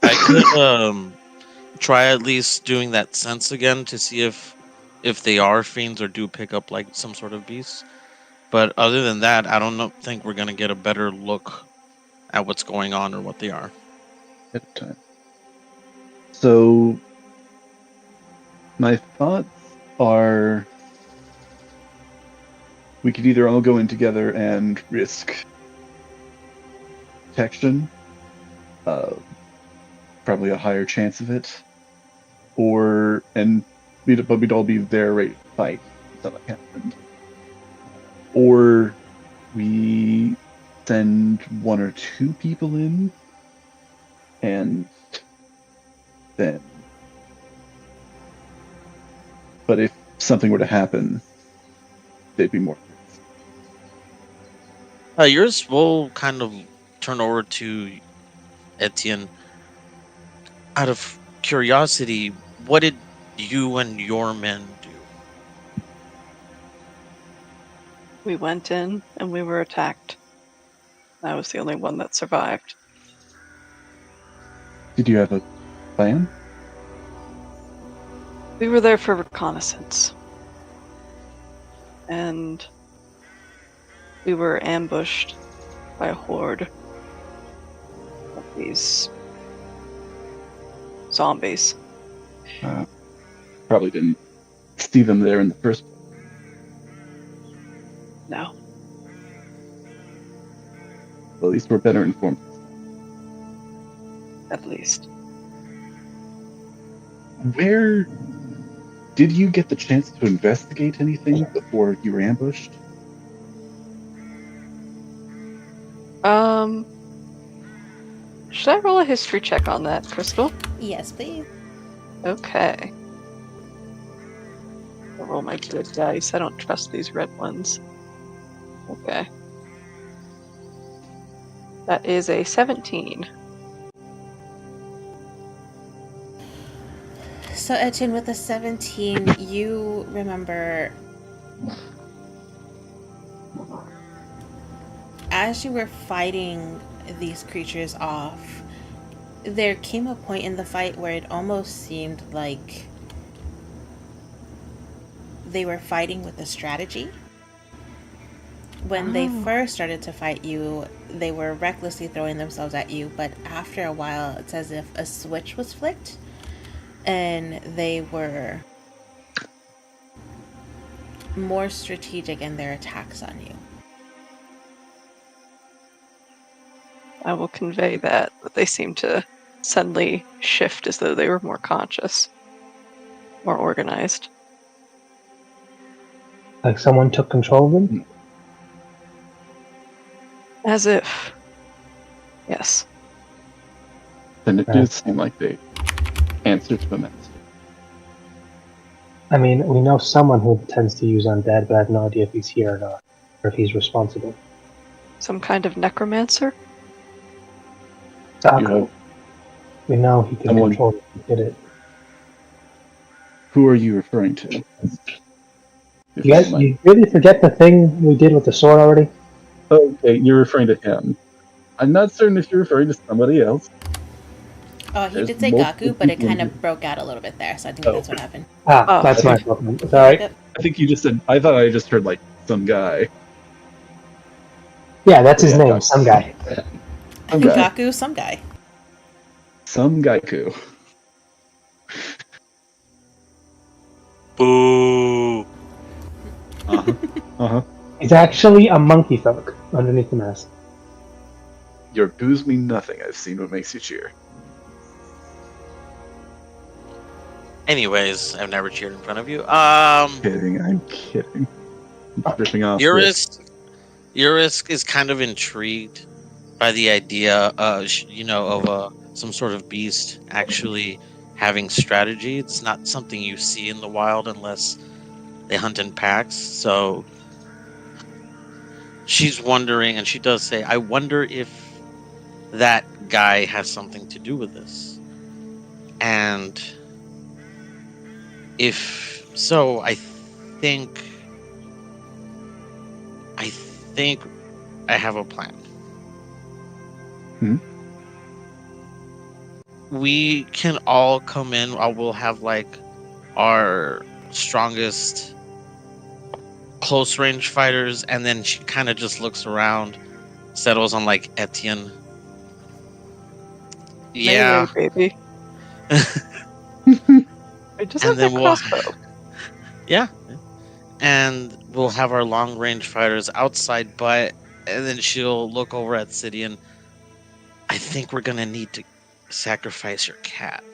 I could try at least doing that sense again to see if they are fiends or do pick up some sort of beast. But other than that, I don't think we're gonna get a better look at what's going on or what they are At a time. So my thoughts are we could either all go in together and risk protection, probably a higher chance of it, but we'd all be there ready to fight if something happened. Or we send one or two people in, and then. But if something were to happen, they'd be more. Yours will kind of turn over to Etienne. Out of curiosity, what did you and your men do? We went in and we were attacked. I was the only one that survived. Did you have a plan? We were there for reconnaissance. And we were ambushed by a horde of these zombies. Probably didn't see them there in the first place. No. Well, at least we're better informed. At least. Where did you get the chance to investigate anything before you were ambushed? Should I roll a history check on that, Crystal? Yes, please. Okay. I'll roll my good dice. I don't trust these red ones. Okay. That is a 17. So, Etienne, with the 17, you remember as you were fighting these creatures off, there came a point in the fight where it almost seemed like they were fighting with a strategy. When they first started to fight you, they were recklessly throwing themselves at you, but after a while, it's as if a switch was flicked, and they were more strategic in their attacks on you. I will convey that they seem to suddenly shift as though they were more conscious, more organized. Like someone took control of them? As if. Yes. Then it did seem like they answered to the master. I mean, we know someone who tends to use undead, but I have no idea if he's here or not, or if he's responsible. Some kind of necromancer? Taco. We know he can Someone- control it. He did it. Who are you referring to? You really forget the thing we did with the sword already? Okay, you're referring to him. I'm not certain if you're referring to somebody else. Oh, he There's did say multiple Gaku, but it people kind in of broke out a little bit there, so I think Oh. that's what happened. Oh. That's my problem. Sorry. Yep. I think you just said. I thought I just heard like some guy. Yeah, that's his Yeah, name, Gaku. some guy. Some guy. Gaku, some guy. Some Gaiku. Boo. Uh-huh. Uh-huh. He's actually a monkey folk underneath the mask. Your boos mean nothing. I've seen what makes you cheer. Anyways, I've never cheered in front of you. Kidding. I'm kidding. I'm just ripping off. Urisk is kind of intrigued by the idea, of some sort of beast actually having strategy. It's not something you see in the wild unless they hunt in packs. So she's wondering, and she does say, I wonder if that guy has something to do with this. And if so, I think I have a plan. We can all come in. We'll have like our strongest close range fighters, and then she kind of just looks around, settles on like Etienne. Yeah. Melee, baby. I just And have then that we'll- crossbow. Yeah. And we'll have our long range fighters outside, but and then she'll look over at City and I think we're gonna need to sacrifice your cat.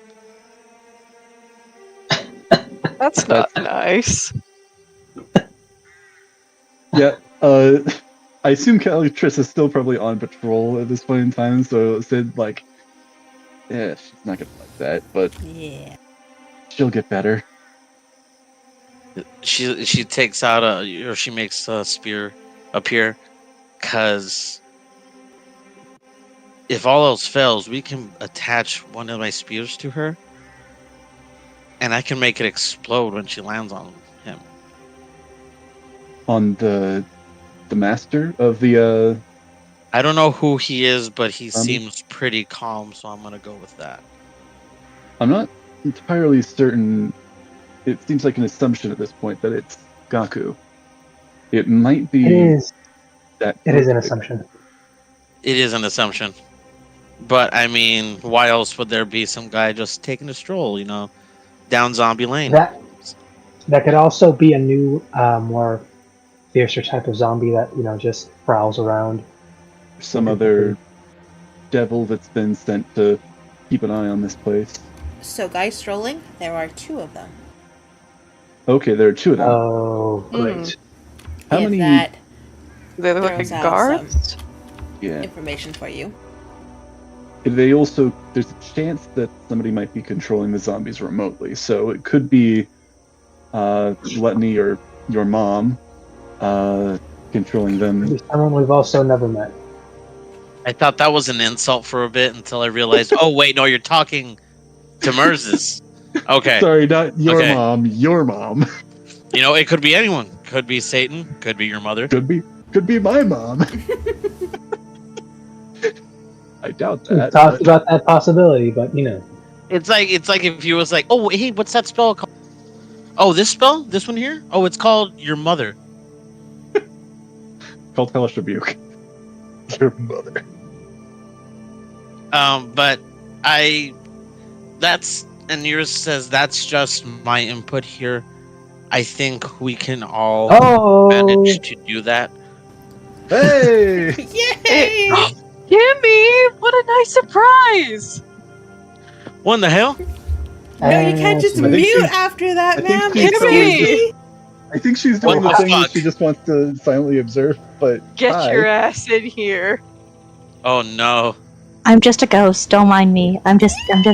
That's not nice. Yeah. I assume Calitrice is still probably on patrol at this point in time, so Sid, like, yeah, she's not gonna like that, but Yeah. she'll get better. She takes out she makes a spear appear, cause if all else fails, we can attach one of my spears to her, and I can make it explode when she lands on him. On the master of the I don't know who he is, but he Um, seems pretty calm, so I'm gonna go with that. I'm not entirely certain it seems like an assumption at this point that it's Gaku. It might be It is. that. It is an assumption. It is an assumption. But, I mean, why else would there be some guy just taking a stroll, down zombie lane? That could also be a new, more fiercer type of zombie that, just prowls around. Some other devil that's been sent to keep an eye on this place. So, guys strolling, there are 2 of them. Okay, there are 2 of them. Oh, great. How If many? that They're like throws out guards. Yeah. information for you. They also, there's a chance that somebody might be controlling the zombies remotely. So it could be Gluttony or your mom controlling them. Someone we've also never met. I thought that was an insult for a bit until I realized, oh, wait, no, you're talking to Merz's. Okay. Sorry, not your Okay. mom, your mom. It could be anyone. Could be Satan. Could be your mother. Could be my mom. I doubt We that. talked about that possibility, but It's like if you was like, oh, hey, what's that spell called? Oh, this spell? This one here? Oh, it's called your mother. Called Hellish Rebuke. Your mother. But and yours says that's just my input here. I think we can all manage to do that. Hey! Yay! Gimme! What a nice surprise! What in the hell? No, you can't just I think mute she's- after that, I think ma'am. she's Excuse totally me. I think she's doing What the the thing that fuck? she just wants to silently observe, but Get hi. your ass in here. Oh no. I'm just a ghost. Don't mind me. I just want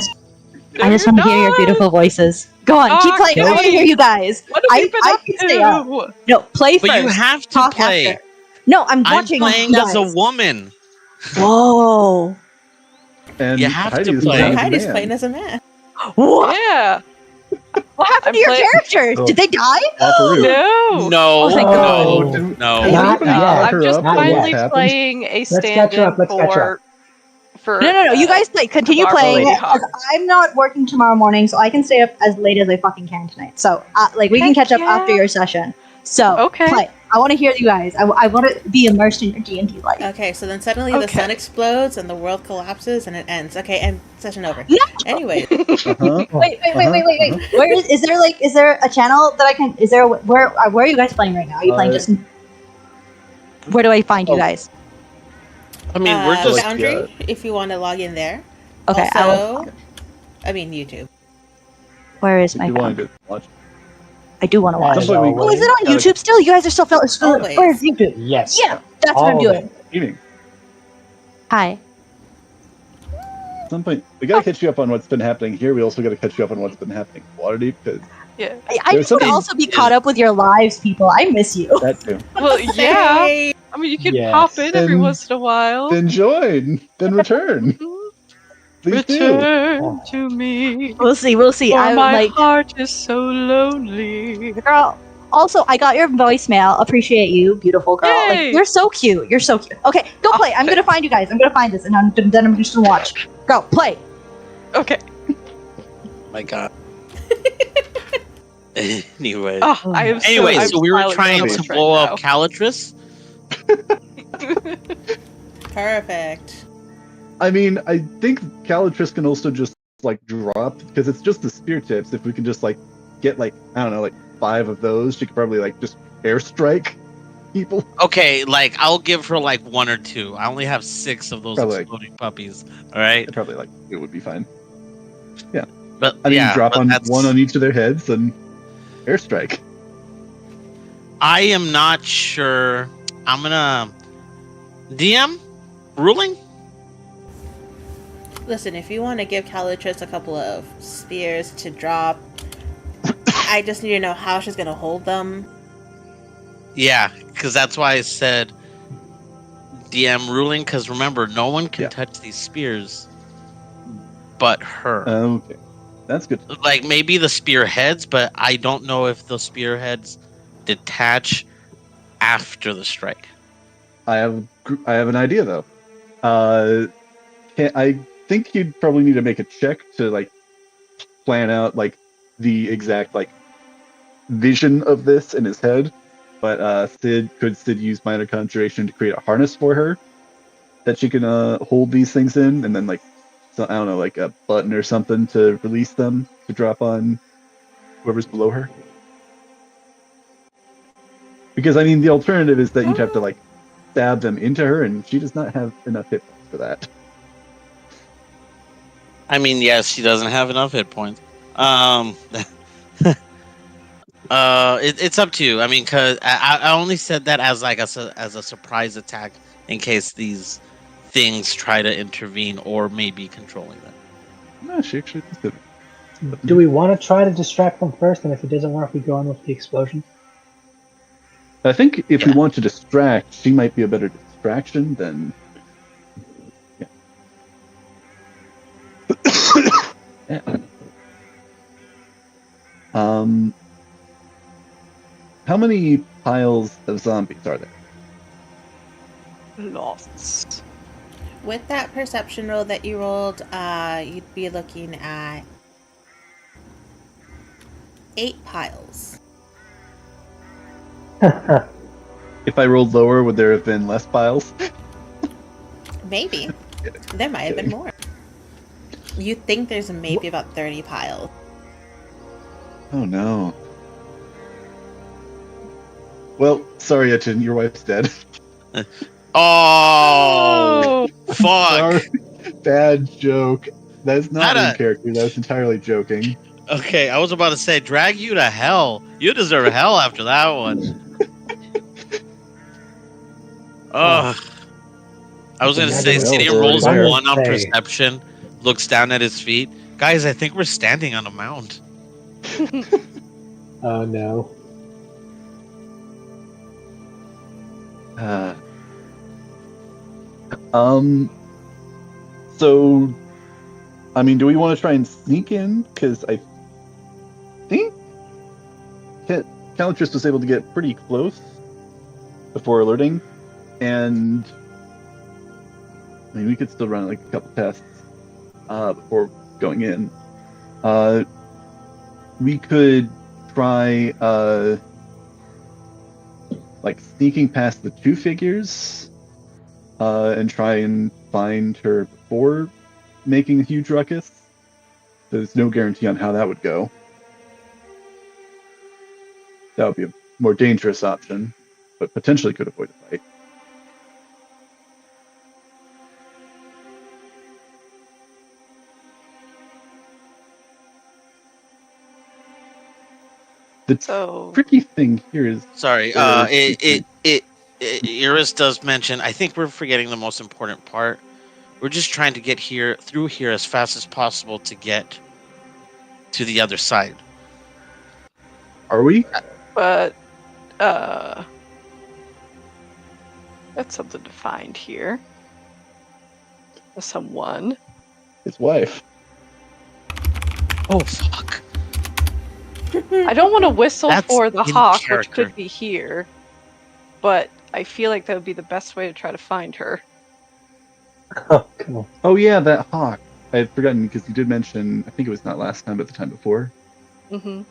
to hear your beautiful voices. Go on, keep playing. I want to hear you guys. What have you been I up can stay up. to? No, play But first. you have to talk play. after. No, I'm I'm watching. playing you as a guys. woman. Whoa. And You have to Heidi's play. playing as a Heidi's man. playing as a man. What? Yeah. What happened I'm to your play- characters? Oh. Did they die? Offaru. No. No. Oh, thank no. God. Didn't- No. Not Anybody yet. brought I'm her just up on what finally happened? playing a catch stand-in up, let's catch up. for. No. You guys play. Continue Barbara playing. Lady Hawk. 'Cause I'm not working tomorrow morning, so I can stay up as late as I fucking can tonight. So, we can Heck catch up yeah. after your session. So, Okay. play. I want to hear you guys. I want to be immersed in your D&D life. Okay, so then suddenly the Okay. sun explodes and the world collapses and it ends. Okay, and session over. No. Anyway, Uh-huh. Wait. Where is there a channel that I can? Is there where are you guys playing right now? Are you playing just? Where do I find you Oh. guys? I mean, we're just Foundry, yeah. if you want to log in there. Okay, Also, I mean YouTube. Where is If my you phone? wanted to watch. I do want to watch. Just like we- Oh, is it on YouTube still? You guys are still filming. Always. Where's YouTube? Yes. Yeah, that's what I'm All of doing. Eating. Hi. At some point, we gotta catch you up on what's been happening here. We also gotta catch you up on what's been happening in Waterdeep, because Yeah. I There's just want to something- also be caught up with your lives, people. I miss you. that too. Well, yeah. Hey, I mean, you can Yes. pop in every Then- once in a while. Then join. Then return. Please do. Return to me. We'll see. For I'm my like, heart is so lonely. girl. Also, I got your voicemail. Appreciate you, beautiful girl. Yay. Like, you're so cute. You're so cute. Okay, go play. I'm gonna find you guys. I'm gonna find this, and then I'm just gonna watch. Go play. Okay. my God. Anyway. Oh, I am Anyway, I'm so we were smiling trying so to much blow right up Calatrus. perfect. I mean, I think Calatrus can also just like drop, because it's just the spear tips. If we can just like get like, I don't know, like 5 of those, she could probably like just airstrike people. Okay, like I'll give her like 1 or 2. I only have 6 of those Probably. exploding puppies. All right, I'd probably like it would be fine. but I mean, yeah, drop but on that's- one on each of their heads and airstrike. I am not sure. I'm gonna DM ruling. Listen, if you want to give Calatrus a couple of spears to drop, I just need to know how she's gonna hold them. Yeah, because that's why I said DM ruling. Because remember, no one can Yeah. touch these spears, but her. Okay, that's good. Like maybe the spearheads, but I don't know if the spearheads detach after the strike. I have an idea though. I think you'd probably need to make a check to like plan out like the exact like vision of this in his head, but Sid use minor conjuration to create a harness for her that she can hold these things in, and then like I don't know, like a button or something to release them to drop on whoever's below her. Because I mean, the alternative is that you'd have to like stab them into her, and she does not have enough hit points for that. I mean, yes, she doesn't have enough hit points. It's up to you. I mean, because I only said that as like as a surprise attack in case these things try to intervene or maybe controlling them. No, she actually does it. Do we want to try to distract them first, and if it doesn't work, we go on with the explosion? I think if we want to distract, she might be a better distraction than. Yeah. How many piles of zombies are there? Lots. With that perception roll that you rolled, you'd be looking at 8 piles. If I rolled lower, would there have been less piles? Maybe. There might have been more. You think there's maybe about 30 piles. Oh no. Well, sorry, Etchin, your wife's dead. Oh, fuck! Sorry. Bad joke. That's not in character. That was entirely joking. Okay, I was about to say, drag you to hell. You deserve hell after that one. I was gonna say, City rolls a 1 on perception, looks down at his feet. Guys, I think we're standing on a mound. Oh no. So, I mean, do we want to try and sneak in? Because I think Calatrus was able to get pretty close before alerting, and I mean, we could still run like a couple tests before going in. We could try like sneaking past the 2 figures and try and find her before making a huge ruckus. There's no guarantee on how that would go. That would be a more dangerous option, but potentially could avoid a fight. The tricky thing here is... Sorry, Iris does mention, I think we're forgetting the most important part. We're just trying to get through here as fast as possible to get to the other side. Are we? But, that's something to find here. Someone. His wife. Oh, fuck. I don't want to whistle That's for the in hawk, character. which could be here, but I feel like that would be the best way to try to find her. Oh, cool. Oh yeah, that hawk. I had forgotten because you did mention, I think it was not last time, but the time before. Mm-hmm.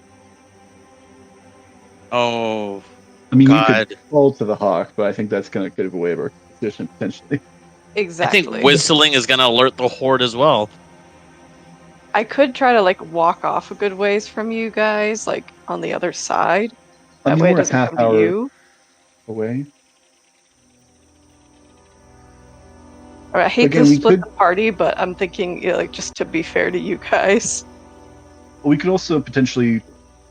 Oh, I mean, God. you could fall to the hawk, but I think that's going to give away our position, potentially. Exactly. I think whistling is going to alert the horde as well. I could try to like walk off a good ways from you guys, like on the other side. I That mean, way it we're a doesn't half come to hour you. away. Or I hate Again, to we split could- the party, but I'm thinking, like, just to be fair to you guys. We could also potentially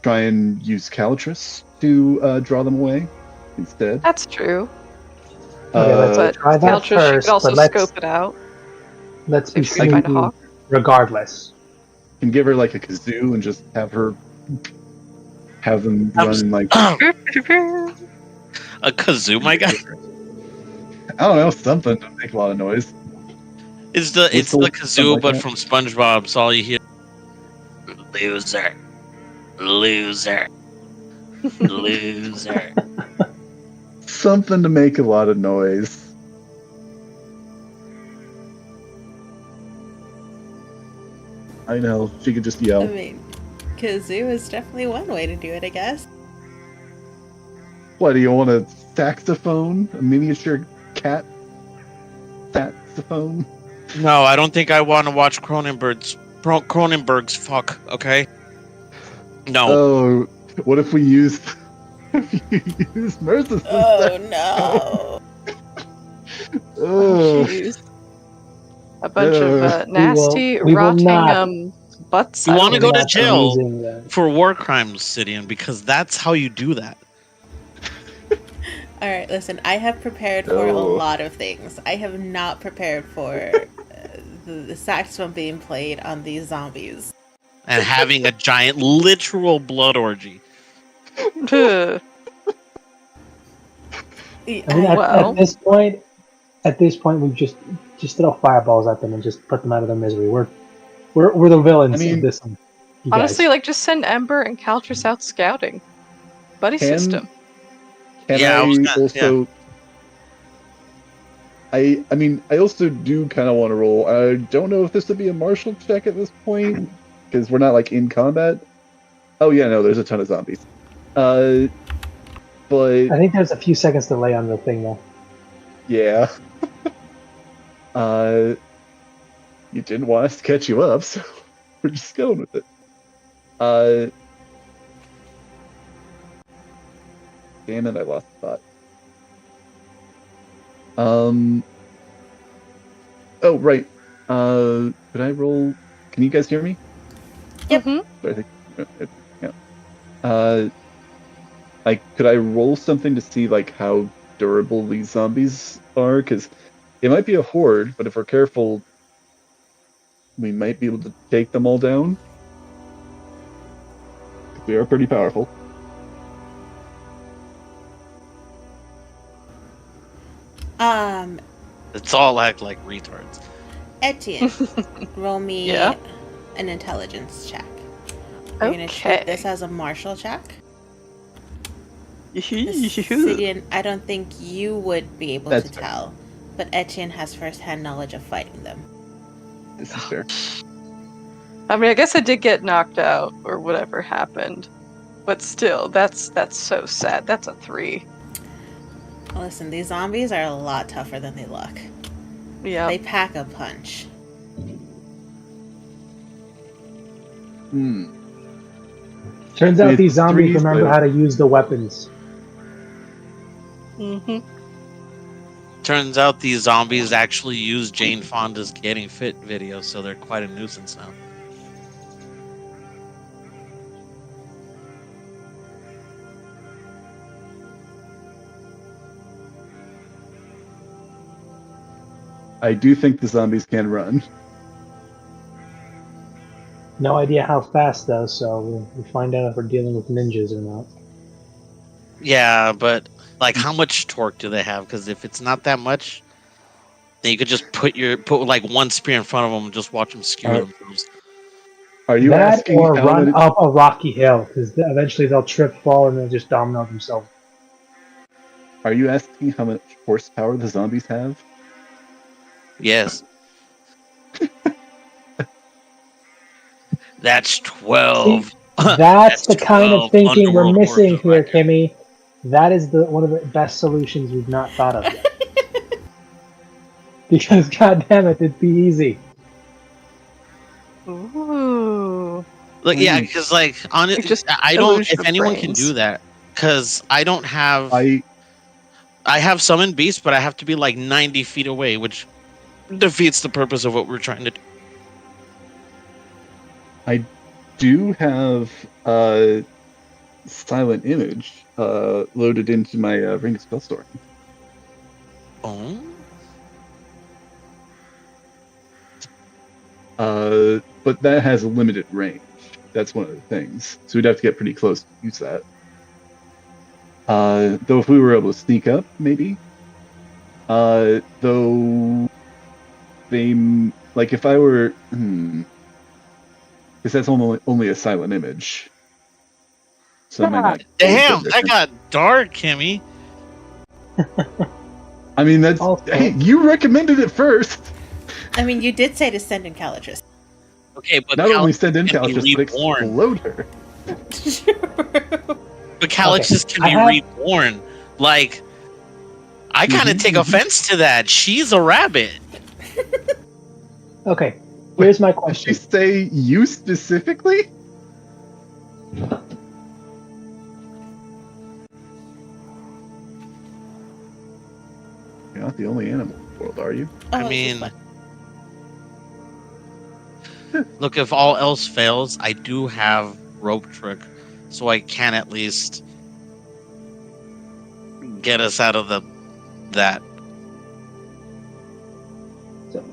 try and use Calatrus to draw them away instead. That's true. Okay, let's But try that Caltress, you first, could also but let's- scope it out. Let's be Make sure you find a sneaky hawk. regardless. Can give her like a kazoo and just have them run like A kazoo, my guy. I don't know, something to make a lot of noise. It's the Whistle, something kazoo, like but that. from SpongeBob. So all you hear, loser, loser, loser. Something to make a lot of noise. I know, she could just I yell. mean, kazoo is definitely one way to do it, I guess. What, do you want a saxophone? A miniature cat saxophone? No, I don't think I want to watch Cronenberg's fuck, okay? No. Oh, what if we use Merce's Oh no! Oh, Jeez. A bunch of we nasty, will rotting not. butts. You I want to don't go know. to jail Using the- for war crimes, Sidian, because that's how you do that. All right, listen. I have prepared for a Oh. lot of things. I have not prepared for the saxophone being played on these zombies. And having a giant literal blood orgy. Ugh. I mean, Well. at this point, we just throw fireballs at them and just put them out of their misery. We're the villains I mean, of this one. you Honestly, guys. like, just send Ember and Caltress out scouting. Buddy Can- system. Can Yeah, I was I gonna- also? I mean, I also do kind of want to roll. I don't know if this would be a martial check at this point because we're not like in combat. Oh yeah, no, there's a ton of zombies. But I think there's a few seconds delay on the thing though. yeah. You didn't want us to catch you up, so we're just going with it. Damn it, I lost the thought. Oh, right. Could I roll? Can you guys hear me? Yep. Mhm. I think, yeah. Could I roll something to see like how durable these zombies are? Because it might be a horde, but if we're careful, we might be able to take them all down. They are pretty powerful. Let's all act like retards. Etienne, roll me Yeah? an intelligence check. You're gonna Okay. treat this as a martial check. Sidian, I don't think you would be able That's to fair. tell, but Etienne has first-hand knowledge of fighting them. This is fair. I mean, I guess I did get knocked out or whatever happened, but still, that's so sad. That's a 3. Listen, these zombies are a lot tougher than they look. Yeah. They pack a punch. Turns out It's these zombies threes, remember but- how to use the weapons. Mm-hmm. Turns out these zombies actually use Jane Fonda's Getting Fit video, so they're quite a nuisance now. I do think the zombies can run. No idea how fast though, so we'll find out if we're dealing with ninjas or not. Yeah, but like, how much torque do they have? Because if it's not that much, then you could just put like one spear in front of them and just watch them skewer Alright. themselves. Are you That asking or how run many- up a rocky hill, because eventually they'll trip, fall, and they'll just domino themselves. Are you asking how much horsepower the zombies have? Yes. That's 12. That's the kind 12 of thinking we're underworld missing horses here, right there. Kimmy. That is one of the best solutions we've not thought of yet. Because goddamn it, it'd be easy. Ooh. Like, yeah, because like honestly, Just I don't. illusion If of anyone can brains. do that, because I don't have. I have summon beast, but I have to be like 90 feet away, which defeats the purpose of what we're trying to do. do have silent image loaded into my ring of spell story. Oh. But that has a limited range. That's one of the things. So we'd have to get pretty close to use that. Though if we were able to sneak up, maybe. Though they like if I were, because that's only a silent image. So I might not. Damn, that got dark, Kimmy. I mean, that's Also- hey, you recommended it first. I mean, you did say to send in Calatrus. Okay, but Not only Calix send in can be Caltress, but reborn. explode her. But Calixus Okay, can I be have- reborn. Like, I kind of take offense to that. She's a rabbit. Okay, here's my Did question. she say you specifically? You're not the only animal in the world, are you? Oh, I it's mean, just look, if all else fails, I do have rope trick, so I can at least get us out of that. So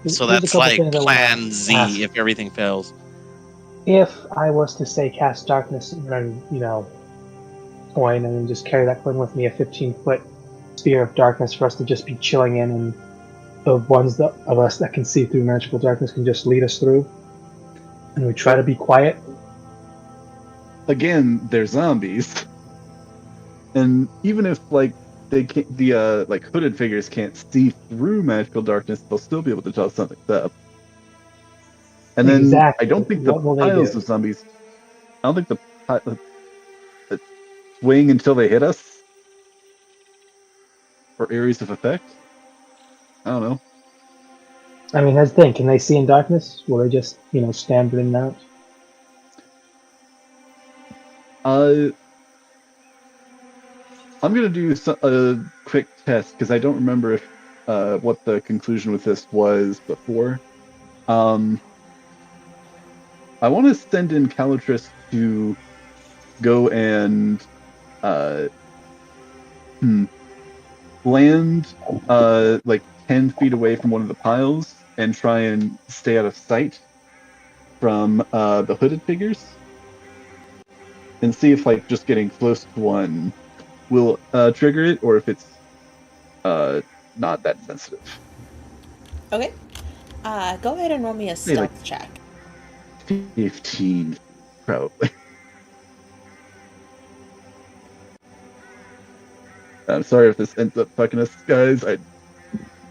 Here's a that's couple like things I wanna plan Z ask. if everything fails. If I was to say cast darkness and then, coin and then just carry that coin with me, a 15-foot sphere of darkness for us to just be chilling in, and the ones of us that can see through magical darkness can just lead us through, and we try to be quiet. Again, they're zombies, and even if they can't, the hooded figures can't see through magical darkness, they'll still be able to tell something's up. And then Exactly. I don't think the What will they piles do? of zombies. I don't think the swing until they hit us, or areas of effect. I don't know. I mean, here's the thing: can they see in darkness? Will they just, stand in and out? I'm gonna do a quick test because I don't remember if what the conclusion with this was before. I want to send in Calitris to go and land 10 feet away from one of the piles and try and stay out of sight from the hooded figures, and see if just getting close to one will trigger it, or if it's not that sensitive. okay. Go ahead and roll me a stealth check. 15, probably. I'm sorry if this ends up fucking us, guys. I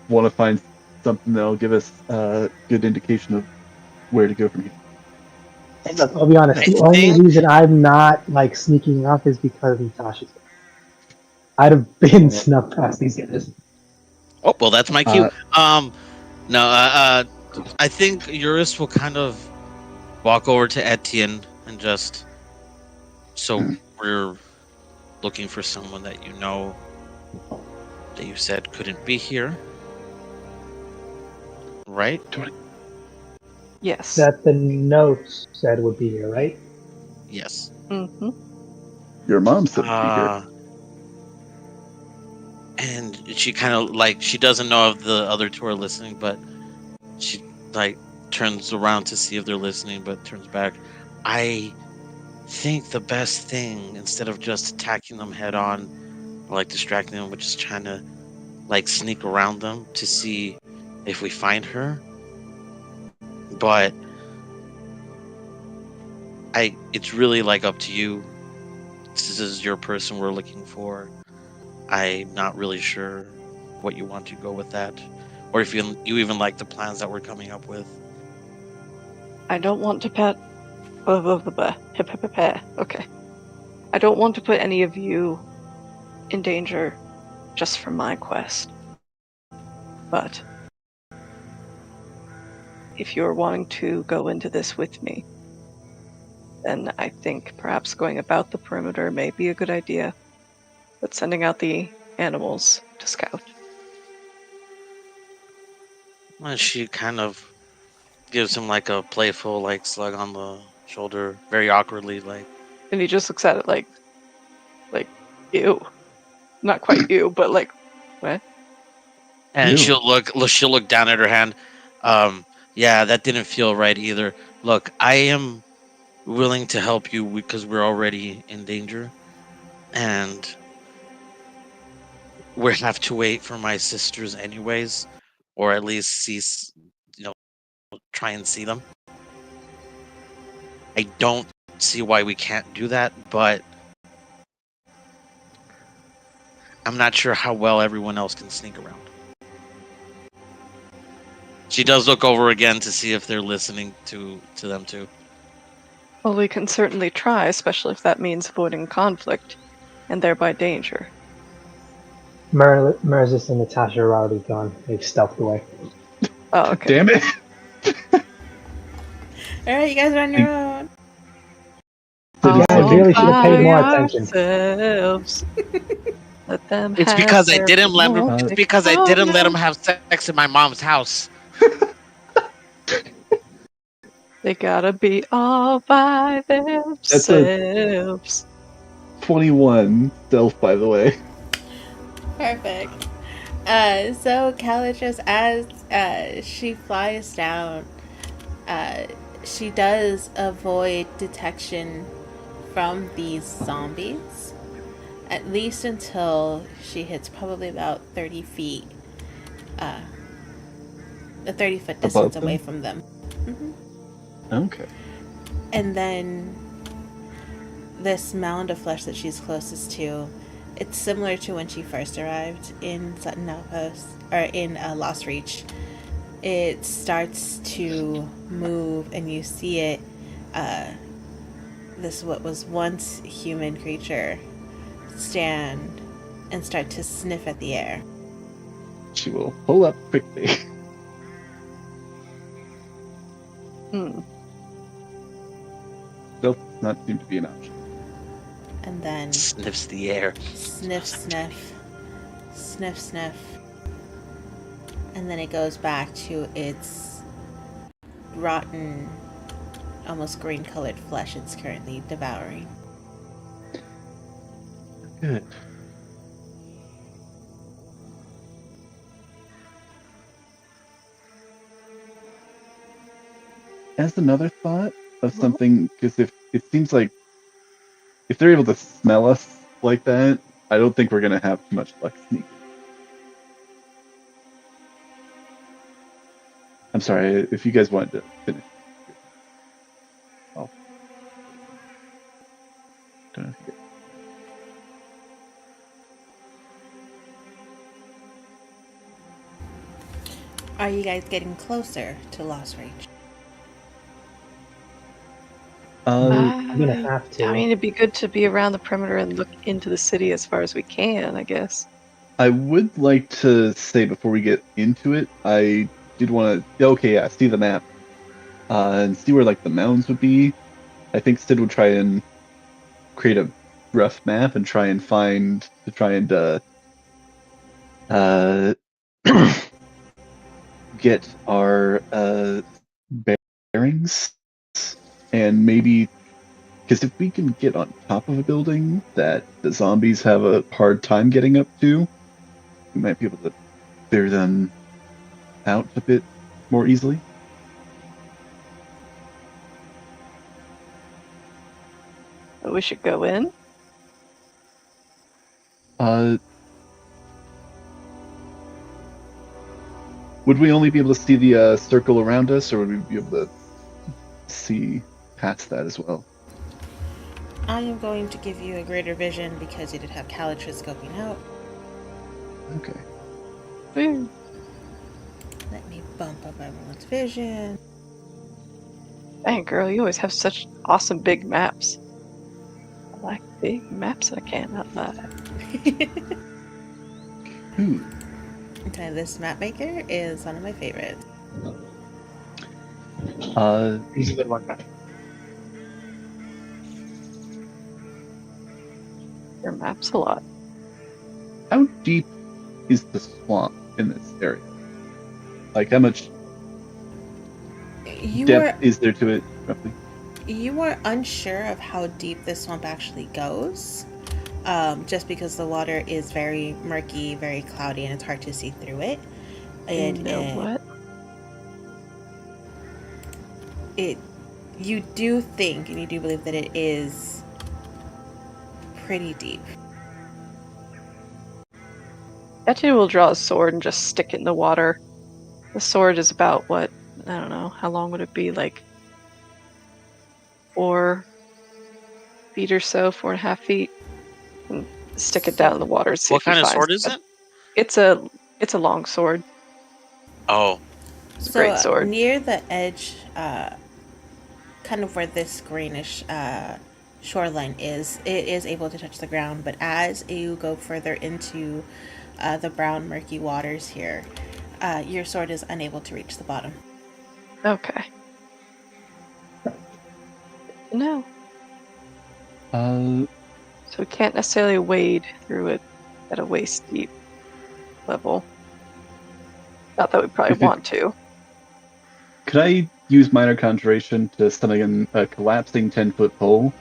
want to find something that'll give us a good indication of where to go from here. And look, I'll be honest. I The only think- reason I'm not sneaking up is because Natasha's there. I'd have been snubbed past these guys. Oh, well, that's my cue. I think Eurus will kind of walk over to Etienne and just... So we're looking for someone that that you said couldn't be here. Right? Yes. That the notes said would be here, right? Yes. Mm-hmm. Your mom said to be here. And she kind of she doesn't know if the other two are listening, but she turns around to see if they're listening, but turns back. I think the best thing, instead of just attacking them head on or distracting them, we're just trying to sneak around them to see if we find her. But it's really up to you. This is your person we're looking for. I'm not really sure what you want to go with that, or if you even like the plans that we're coming up with. I don't want to Okay. I don't want to put any of you in danger just for my quest. But if you're wanting to go into this with me, then I think perhaps going about the perimeter may be a good idea, but sending out the animals to scout. Well, she kind of gives him a playful slug on the shoulder, very awkwardly, And he just looks at it like ew. Not quite ew, but what? and Ew. she'll look down at her hand. Yeah, that didn't feel right either. Look, I am willing to help you because we're already in danger, and we have to wait for my sisters anyways, or at least try and see them. I don't see why we can't do that, but I'm not sure how well everyone else can sneak around. She does look over again to see if they're listening to them too. Well, we can certainly try, especially if that means avoiding conflict and thereby danger. Merzis and Natasha are already gone. They've stealthed away. Oh, okay. Damn it! All right, you guys are on your own. You guys really should have paid more attention. Ourselves. Let them It's have because I their didn't let him. fun. It's because I didn't let him have sex in my mom's house. They gotta be all by themselves. 21 stealth, by the way. Perfect. So Calitrus, as she flies down, she does avoid detection from these zombies, at least until she hits probably about 30 feet, a 30-foot distance away from them. Okay. And then this mound of flesh that she's closest to, it's similar to when she first arrived in Sutton Outpost, or in Lost Reach. It starts to move, and you see it, this what was once human creature, stand and start to sniff at the air. She will pull up quickly. Stealth does not seem to be an option. And then Sniffs the air. sniff, sniff, sniff, sniff. And then it goes back to its rotten, almost green-colored flesh it's currently devouring. Good. As another thought of something, because if it seems like if they're able to smell us like that, I don't think we're gonna have too much luck sneaking. I'm sorry if you guys wanted to finish. Oh. Don't know if you Are you guys getting closer to Lost Reach? I'm gonna have to. I mean, it'd be good to be around the perimeter and look into the city as far as we can, I guess. I would like to say before we get into it, I did want to. Okay, yeah, see the map, and see where like the mounds would be. I think Sid would try and create a rough map and try and get our bearings, and maybe because if we can get on top of a building that the zombies have a hard time getting up to, we might be able to clear them out a bit more easily. But we should go in. Would we only be able to see the circle around us, or would we be able to see past that as well? I am going to give you a greater vision because you did have Calitrus scoping out. Okay. Woo. Let me bump up everyone's vision. Dang, girl, you always have such awesome big maps. I like big maps, and I cannot lie. Okay, this map maker is one of my favorites. He's a good one. Your maps a lot. How deep is the swamp in this area? Like, how much depth is there to it, roughly? You were unsure of how deep this swamp actually goes, just because the water is very murky, very cloudy, and it's hard to see through it. And you know what? You do think, and you do believe that it is pretty deep. Etty will draw a sword and just stick it in the water. The sword is about what? I don't know. How long would it be? Like 4 feet or so, 4.5 feet. And stick it down in the water. And see What if he kind of finds sword is it? It's a long sword. Oh, It's a great sword. Near the edge, kind of where this greenish shoreline is, it is able to touch the ground. But as you go further into the brown murky waters here, your sword is unable to reach the bottom. Okay. No. Uh, So we can't necessarily wade through it at a waist deep level. Not that we probably want to. could I use minor conjuration to summon a collapsing 10-foot pole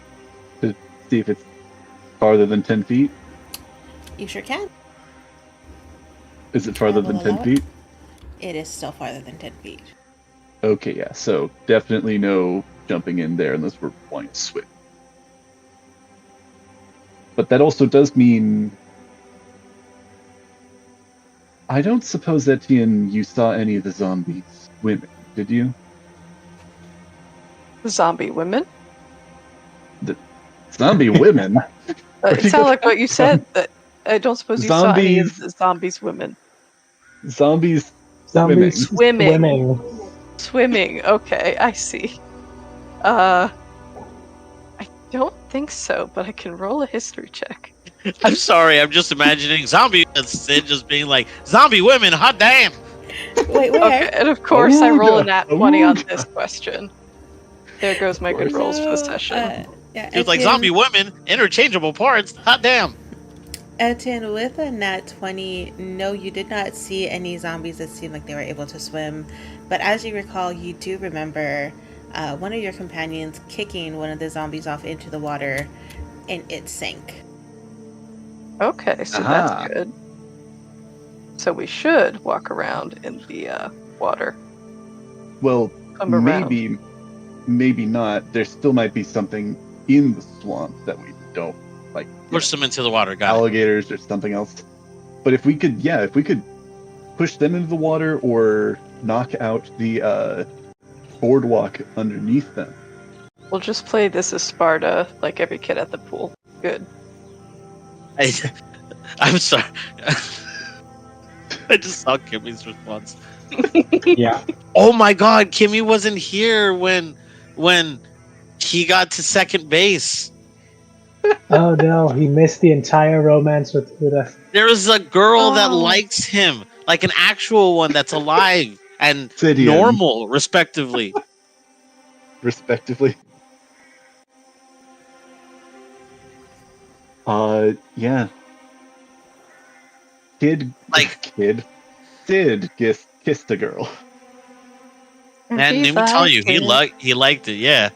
to see if it's farther than 10 feet? You sure can. Is it farther I will than 10 allow it. feet? It is still farther than 10 feet. Okay, yeah, so definitely no jumping in there unless we're wanting to swim. But that also does mean... I don't suppose, Etienne, you saw any of the zombies women, did you? Zombie women? Zombie women? Where'd It you sounded get like what that you from? said. That I don't suppose you saw any of Zombies. the zombies women. Zombies Zombies Swimming. Swimming. Okay, I see. I don't think so, but I can roll a history check. I'm sorry, I'm just imagining zombie Sid just being like, zombie women, hot damn! Wait, where? Okay, and of course I roll a Awooga, nat 20 on awooga. this question. There goes my good course. rolls for the So, session. yeah, He was like, Etienne- zombie women, interchangeable parts, hot damn! Etienne, with a nat 20, no, you did not see any zombies that seemed like they were able to swim. But as you recall, you do remember one of your companions kicking one of the zombies off into the water, and it sank. Okay, so Aha. that's good. So we should walk around in the water. Well, Swim around. maybe not. There still might be something in the swamp that we don't like. Push them into the water, got it. Alligators or something else. But if we could push them into the water or knock out the boardwalk underneath them. We'll just play This Is Sparta like every kid at the pool. Good. I'm sorry. I just saw Kimmy's response. Yeah. Oh my god, Kimmy wasn't here when he got to second base. Oh no, he missed the entire romance with Huda. There was a girl that Oh. likes him, like an actual one that's alive and Sidian, normal, respectively. respectively. Yeah. Sid kissed a girl. And let me tell you, he liked it, yeah.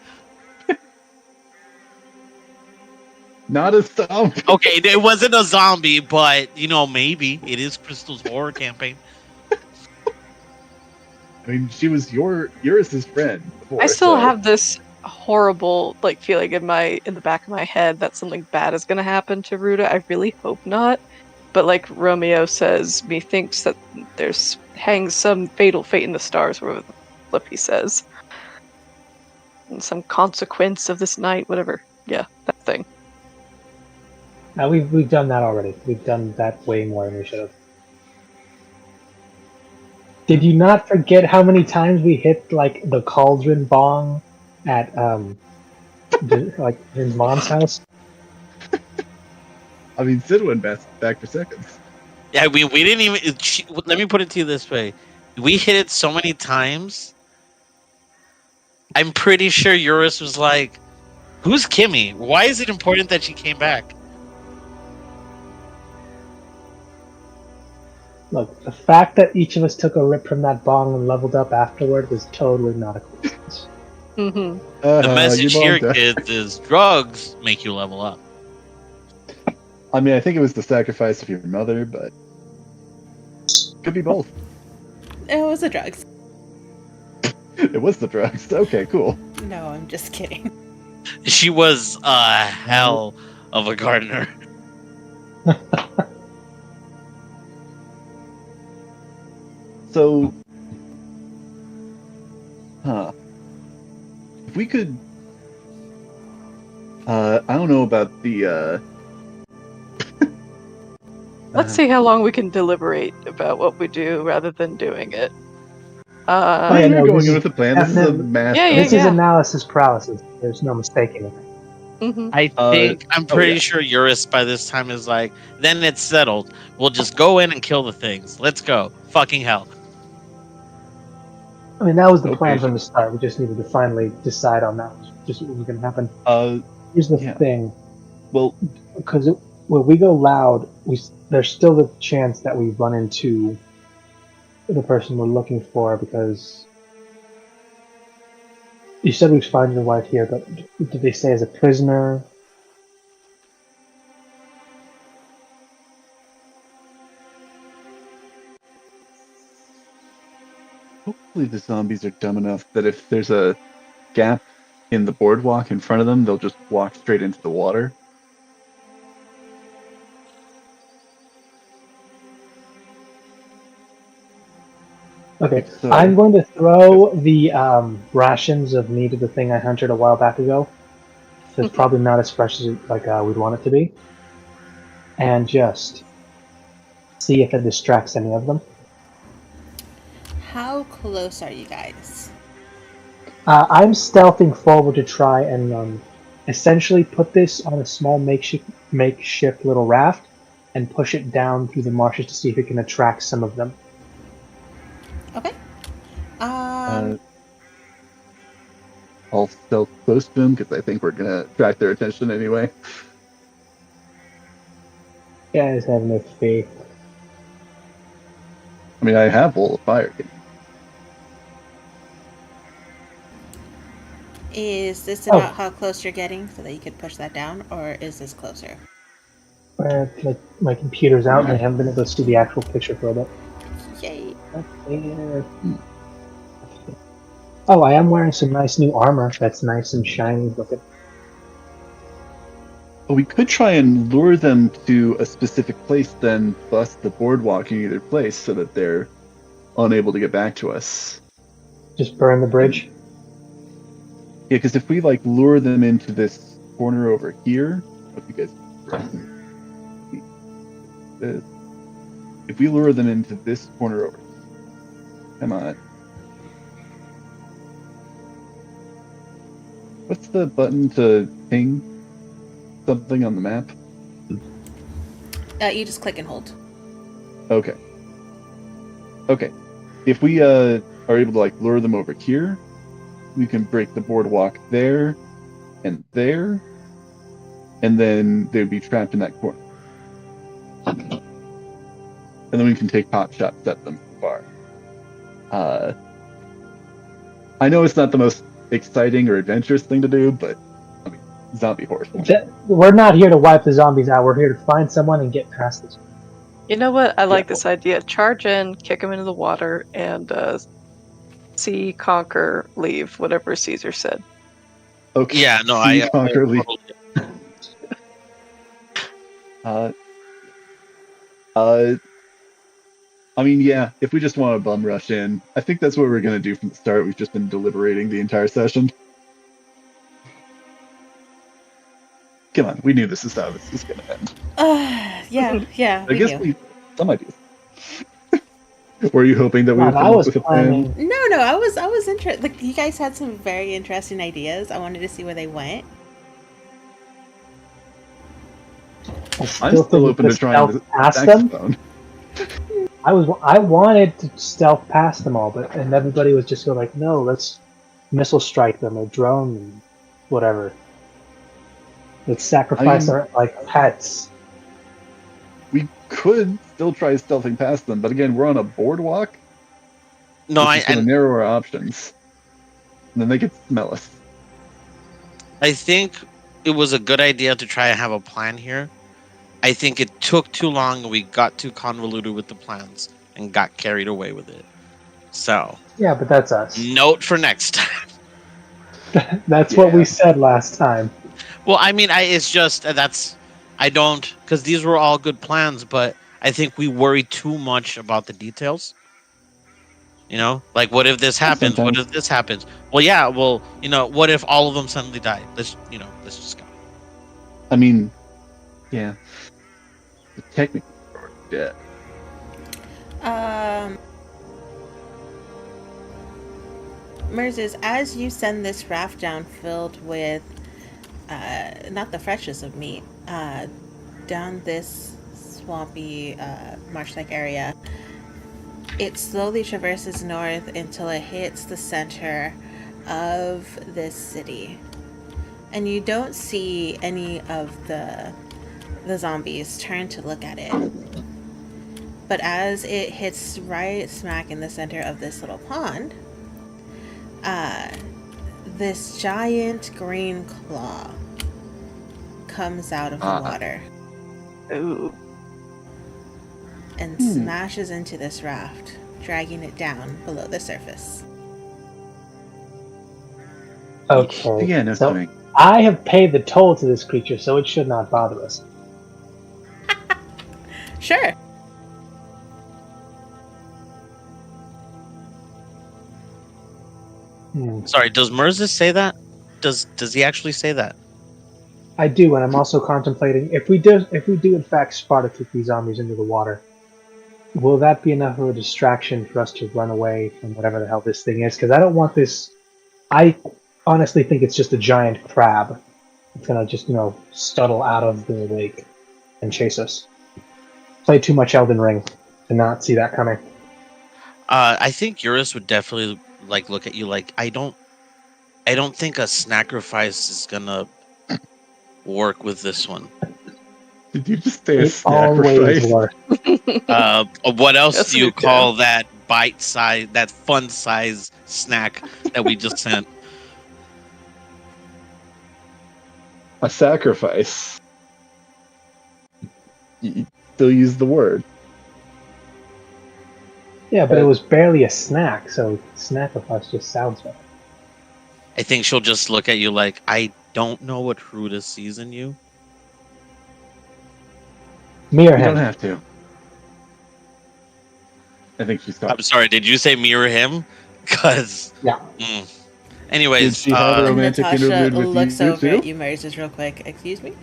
Not a zombie. Okay, it wasn't a zombie, but maybe it is Crystal's horror campaign. I mean, she was Eurus's friend before, I still so- have this horrible feeling in the back of my head that something bad is going to happen to Ruta. I really hope not. But like Romeo says, methinks that hangs some fatal fate in the stars, whatever the flip he says. And some consequence of this night, whatever. Yeah, that thing. We've done that already. We've done that way more than we should have. Did you not forget how many times we hit the cauldron bong at his mom's house? I mean, Sid went back for seconds. Yeah, we didn't even. Let me put it to you this way: we hit it so many times. I'm pretty sure Eurus was like, "Who's Kimmy? Why is it important that she came back?" Look, the fact that each of us took a rip from that bong and leveled up afterward was totally not a coincidence. Mm-hmm. The message you here, bombed that. kids, is drugs make you level up. I mean, I think it was the sacrifice of your mother, but could be both. It was the drugs. It was the drugs. Okay, cool. No, I'm just kidding. She was a hell of a gardener. So, if we could, I don't know about the, Let's see how long we can deliberate about what we do rather than doing it. Oh, yeah, you're no, going this in is with the plan. This is a definitely- mass. Yeah, This is analysis paralysis. There's no mistaking it. Mm-hmm. I'm pretty sure Eurus by this time is like, then it's settled. We'll just go in and kill the things. Let's go. Fucking hell. I mean, that was the plan Okay. from the start. We just needed to finally decide on that. Just what was going to happen. Here's the yeah. thing. Well, Because when we go loud, there's still the chance that we run into the person we're looking for, because you said we'd find your wife here, but did they say as a prisoner? hopefully the zombies are dumb enough that if there's a gap in the boardwalk in front of them, they'll just walk straight into the water. Okay, So- I'm going to throw the rations of meat of the thing I hunted a while back ago. So it's probably not as fresh as we'd want it to be. And just see if it distracts any of them. How close are you guys? I'm stealthing forward to try and essentially put this on a small makeshift little raft and push it down through the marshes to see if it can attract some of them. Okay. I'll stealth close to them because I think we're gonna attract their attention anyway. You guys have no faith. I mean, I have wall of fire. Is this about how close you're getting so that you could push that down, or is this closer? My computer's out and I haven't been able to see the actual picture for a bit. Yay. Oh, I am wearing some nice new armor that's nice and shiny looking. Well, we could try and lure them to a specific place, then bust the boardwalk in either place so that they're unable to get back to us. Just burn the bridge. Yeah, because if we lure them into this corner over here, hope you guys. If we lure them into this corner over, come on. What's the button to ping something on the map? You just click and hold. Okay. Okay. If we are able to lure them over here, we can break the boardwalk there, and then they'd be trapped in that corner. And then we can take pot shots at them from far. I know it's not the most exciting or adventurous thing to do, but I mean, zombie horse. We're not here to wipe the zombies out. We're here to find someone and get past this. You know what? I like this idea. Charge in, kick him into the water, and see, conquer, leave. Whatever Caesar said. Okay. Yeah, no, Conquer, leave. I mean, yeah, if we just want to bum rush in, I think that's what we're going to do from the start. We've just been deliberating the entire session. Come on, we knew this is how this is going to end. Yeah. I guess some ideas. Were you hoping that we would come up with a plan? No, I was interested. You guys had some very interesting ideas. I wanted to see where they went. I'm still open to trying the saxophone. I wanted to stealth past them all, and everybody was just going no, let's missile strike them or drone them, whatever. Let's sacrifice our pets. We could still try stealthing past them, but again, we're on a boardwalk. No, it's going to narrow our options, and then they could smell us. I think it was a good idea to try and have a plan here. I think it took too long and we got too convoluted with the plans and got carried away with it. So yeah, but that's us. Note for next time. That's what we said last time. Well, I mean, because these were all good plans, but I think we worry too much about the details. You know, what if this happens? Sometimes. What if this happens? Well, yeah. Well, what if all of them suddenly die? Let's just go. I mean, yeah. Technically, we're dead. Merzes, as you send this raft down filled with not the freshest of meat, down this swampy, marsh-like area. It slowly traverses north until it hits the center of this city. And you don't see any of the zombies turn to look at it. But as it hits right smack in the center of this little pond, this giant green claw comes out of the water Ooh. and smashes into this raft, dragging it down below the surface. Okay. Yeah, no so kidding. I have paid the toll to this creature, so it should not bother us. Sure. Sorry, does Mirza say that? Does he actually say that? I do, and I'm also contemplating if we do in fact Sparta kick these zombies into the water, will that be enough of a distraction for us to run away from whatever the hell this thing is? Because I don't want this. I honestly think it's just a giant crab. It's gonna just scuttle out of the lake and chase us. Played too much Elden Ring to not see that coming. I think Eurus would definitely look at you like I don't think a sacrifice is gonna work with this one. Did you just say a It always sacrifice? works. What else Yes, do you we do. call that bite size, that fun size snack that we just sent? A sacrifice. You still use the word. Yeah, but it was barely a snack, so sacrifice just sounds better. I think she'll just look at you like I don't know what fruit to season you. Me or You don't him? have to. I think she's I'm stopped. sorry, did you say mirror him? Because Yeah. Anyways, Did she have a And romantic Natasha interlude with looks you over too? at you, Moses, real quick. Excuse me?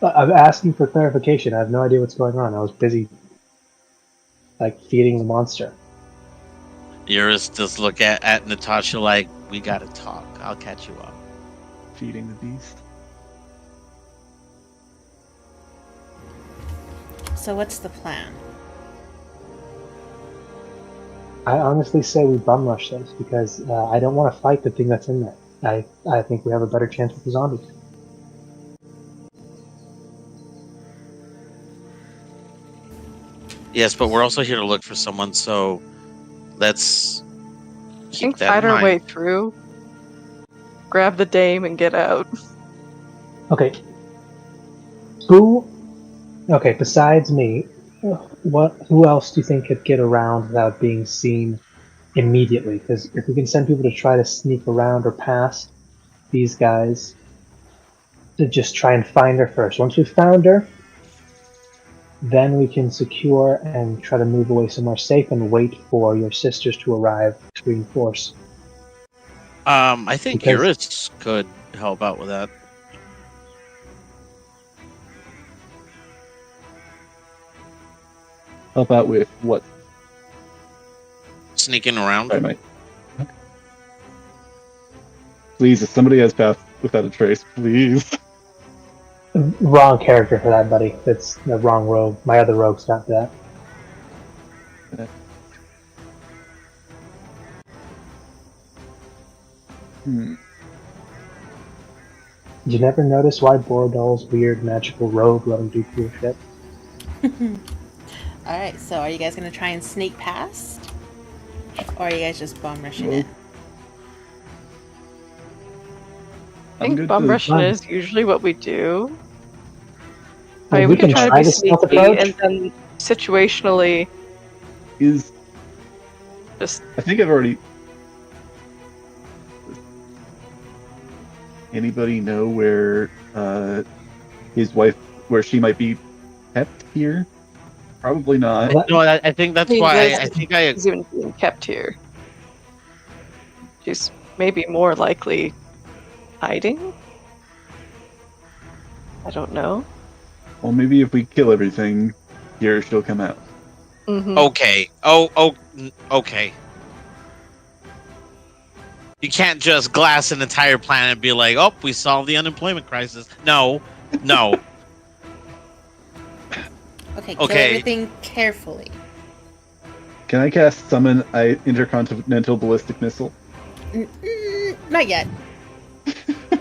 I'm asking for clarification. I have no idea what's going on. I was busy, feeding the monster. Eurus just look at Natasha like we gotta talk. I'll catch you up. Feeding the beast. So what's the plan? I honestly say we bum rush this because I don't want to fight the thing that's in there. I think we have a better chance with the zombies. Yes, but we're also here to look for someone, so let's I keep think that fight in our mind. way through, grab the dame, and get out. Okay. Okay, besides me, who else do you think could get around without being seen immediately? Because if we can send people to try to sneak around or past these guys, to just try and find her first. Once we've found her, then we can secure and try to move away somewhere safe and wait for your sisters to arrive to reinforce. I think Because- Eurus could help out with that. Help out with what? Sneaking around. Sorry, Mike. Okay. Please, if somebody has passed without a trace, please. Wrong character for that, buddy. That's the wrong rogue. My other rogue's got that. Did you never notice why Borodol's weird magical robe let him do cool shit? Alright, so are you guys going to try and sneak past? Or are you guys just bum rushing it? I think good bum to- rushing is usually what we do. Well, We we can can try to try be the stealth sneaky, approach. and then situationally Is just I think I've already. Anybody know where his wife, where she might be kept here? Probably not. What? No, I think that's He why does- I think I is even being kept here. She's maybe more likely hiding. I don't know. Well, maybe if we kill everything here, she'll come out. Mm-hmm. okay. Oh, Okay. You can't just glass an entire planet and be like, "Oh, we solved the unemployment crisis." No. Okay, kill Okay. everything carefully. Can I cast summon intercontinental ballistic missile? Not yet.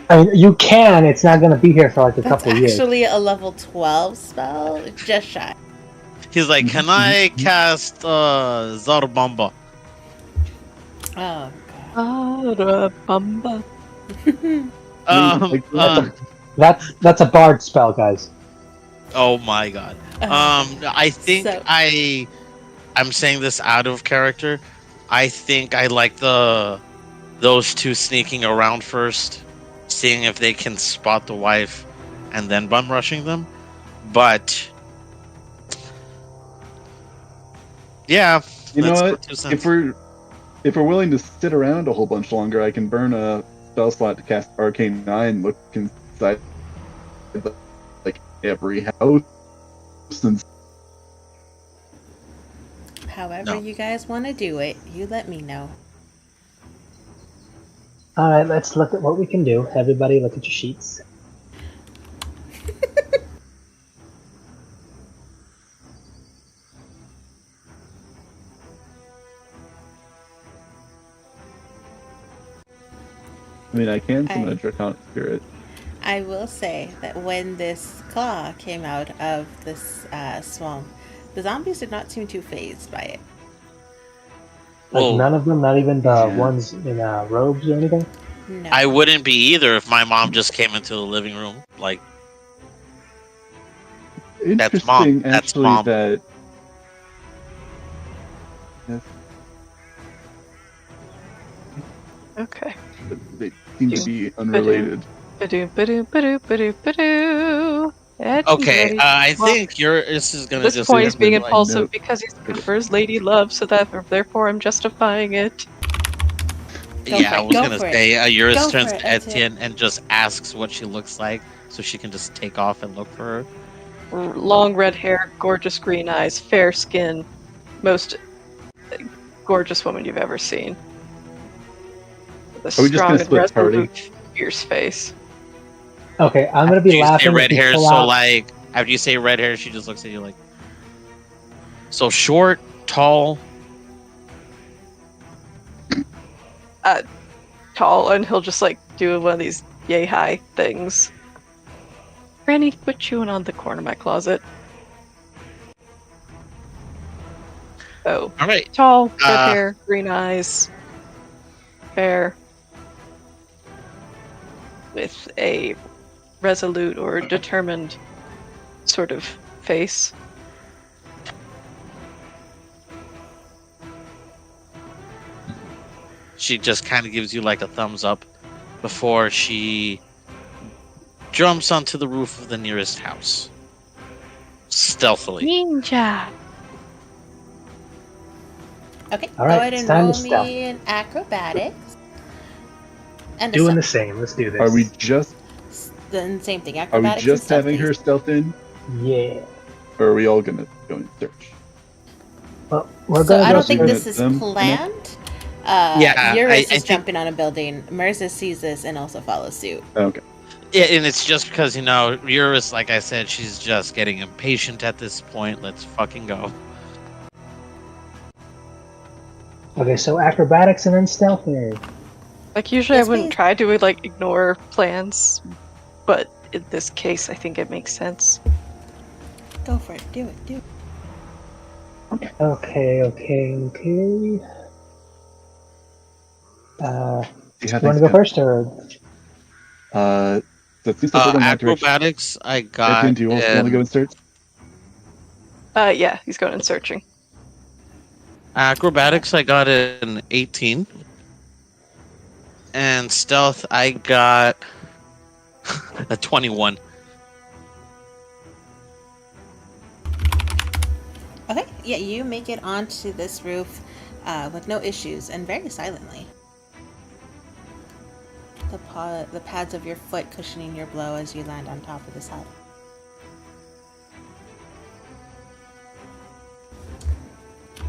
I mean, you can. It's not going to be here for like a That's couple years. actually a level 12 spell. Just shy. He's like, "Can I cast Zarbamba?" Oh, Bamba. That's a bard spell, guys. Oh my god. I think So- I'm saying this out of character. I think I like those two sneaking around first, seeing if they can spot the wife, and then bum rushing them. But yeah, You know that's what? for 2 cents. If we're willing to sit around a whole bunch longer, I can burn a spell slot to cast Arcane 9. Look inside like every house. And However No. you guys want to do it, you let me know. All right, let's look at what we can do. Everybody, look at your sheets. I mean, I can summon a draconic spirit. I will say that when this claw came out of this swamp, the zombies did not seem too phased by it. Like Well, none of them, not even the Yeah. ones in robes or anything. No. I wouldn't be either if my mom just came into the living room. Like, Interesting, mom. That's actually, mom. that. Yes, Okay. they seem to be unrelated. Ba-do. okay, I Well, think this is gonna At this just point, he's being like, impulsive no. because he prefers lady love, so that therefore I'm justifying it. Go yeah, for I it, was go gonna for it. say Eurus Go turns for it, to that's it. Etienne and just asks what she looks like, so she can just take off and look for her. Long red hair, gorgeous green eyes, fair skin, most gorgeous woman you've ever seen. With a Are we just strong gonna and split party? resolute, fierce face. Okay, I'm gonna After be you laughing. say red if you hair, pull so out- like after you say red hair, she just looks at you like, so short, tall. Tall, and he'll just like do one of these yay high things. Granny, quit chewing on the corner of my closet. Oh, All right, tall, red Uh, hair, green eyes, fair, with a resolute or determined sort of face. she just kind of gives you like a thumbs up before she jumps onto the roof of the nearest house stealthily. Ninja! Okay, All go right, ahead it's and time roll to stealth. me an acrobatics. And a Doing the stealth. same. Let's do this. Are we just Then same thing. are we Acrobatics just and stealth, having her please. stealth in, Yeah. or are we all gonna go and search? Well, we're So gonna I go don't think through- this is them, planned. Yeah, Eurus I is think- jumping on a building. Mirza sees this and also follows suit. Okay. Yeah, and it's just because Eurus, like I said, she's just getting impatient at this point. Let's fucking go. Okay, so acrobatics and then stealthing. Like, usually Yes, I wouldn't please. try to, like, ignore plans, but in this case, I think it makes sense. Go for it. Do it. Do it. Okay. See how You want things to go first, or So it seems like we're going that direction. Acrobatics, I got. Etienne, do you want to go and search? Yeah, he's going and searching. Acrobatics, I got an 18. And stealth, I got a 21. Okay. Yeah, you make it onto this roof with no issues and very silently. The pads of your foot cushioning your blow as you land on top of this hut.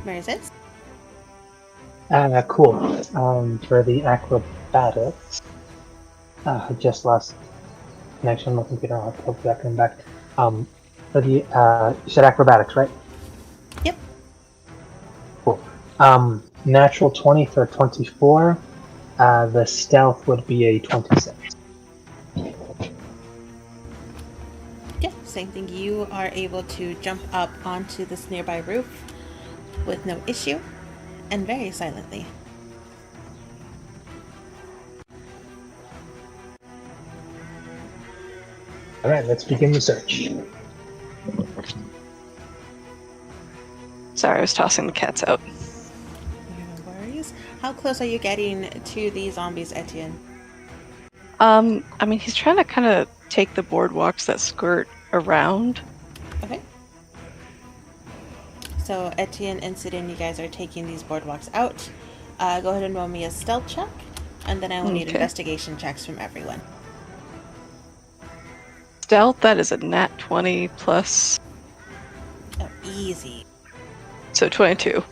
Mirza? Cool. For the acrobatics, I just lost connection on my computer. I'll have to hope that come back. For the you said acrobatics, right? Yep. Cool. Natural 20 for 24. The stealth would be a 26. Yeah, same thing. You are able to jump up onto this nearby roof with no issue and very silently. All right, let's begin the search. Sorry, I was tossing the cats out. No worries. How close are you getting to the zombies, Etienne? I mean, he's trying to kind of take the boardwalks that skirt around. Okay. So Etienne and Sidon, you guys are taking these boardwalks out. Go ahead and roll me a stealth check, and then I will need Okay. investigation checks from everyone. Stealth, that is a nat 20 plus, Oh, easy. so 22.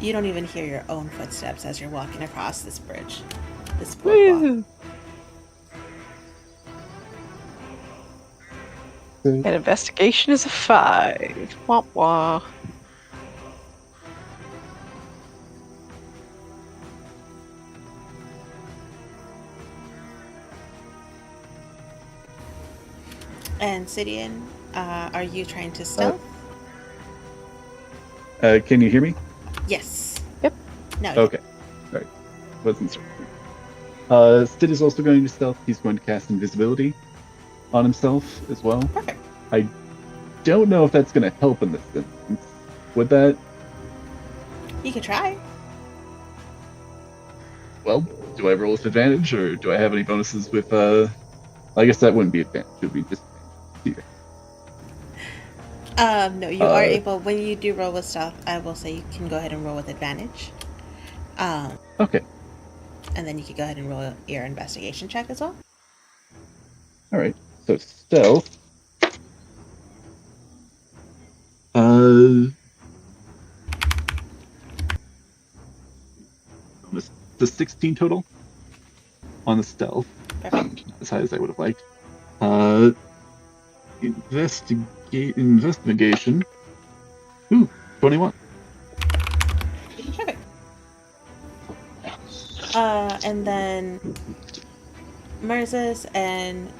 You don't even hear your own footsteps as you're walking across this bridge, this boardwalk. Woo! And investigation is a 5. Wah wah. And Sidian, are you trying to stealth? Can you hear me? Yes. Yep. No. Okay. All right. Wasn't certain. Stid is also going to stealth. He's going to cast invisibility on himself as well. Perfect. I don't know if that's going to help in this instance. Would that? You could try. Well, do I roll with advantage, or do I have any bonuses with? I guess that wouldn't be advantage. It would be disadvantage. No, you are able, when you do roll with stealth, I will say you can go ahead and roll with advantage. Okay. And then you could go ahead and roll your investigation check as well. All right. So stealth. The 16 total on the stealth. Perfect. Not as high as I would have liked. Investigation. Ooh, 21. Perfect. And then Merzis and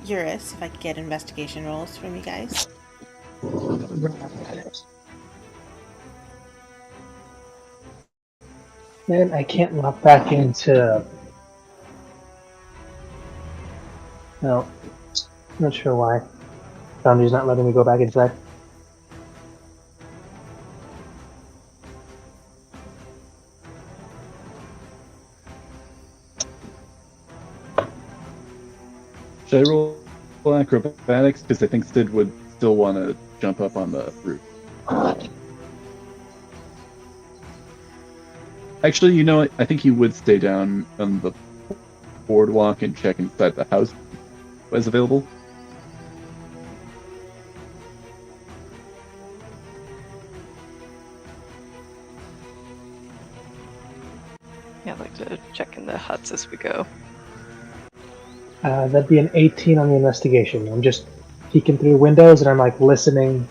Eurus, if I could get investigation rolls from you guys. Man, I can't log back into. No, not sure why. Foundry's not letting me go back inside. Should I roll acrobatics? Because I think Sid would still want to jump up on the roof. Actually, you know what? I think he would stay down on the boardwalk and check inside the house what is available. Yeah, I'd like to check in the huts as we go. That'd be an 18 on the investigation. I'm just peeking through windows and I'm like listening,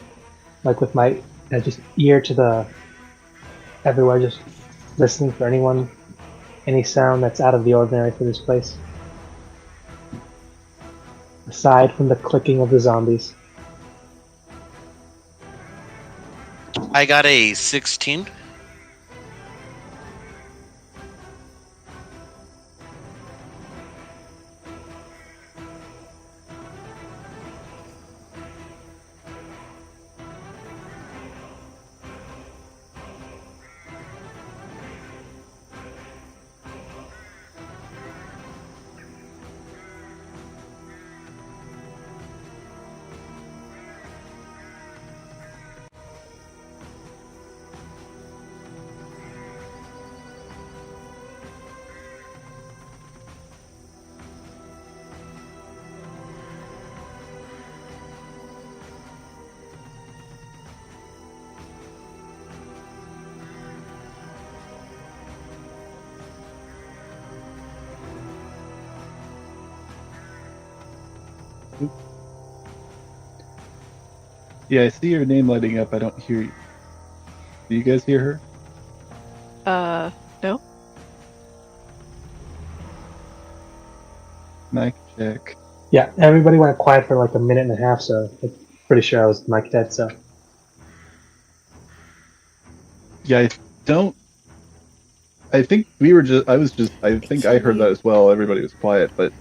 like with my just ear to the everywhere, just listening for any sound that's out of the ordinary for this place. Aside from the clicking of the zombies. I got a 16. Yeah, I see your name lighting up. I don't hear you. Do you guys hear her? No. Mic check. Yeah, everybody went quiet for like a minute and a half, so I'm pretty sure I was mic dead. So Yeah, I don't. I think we were just. I was just. I think I heard that as well. Everybody was quiet, but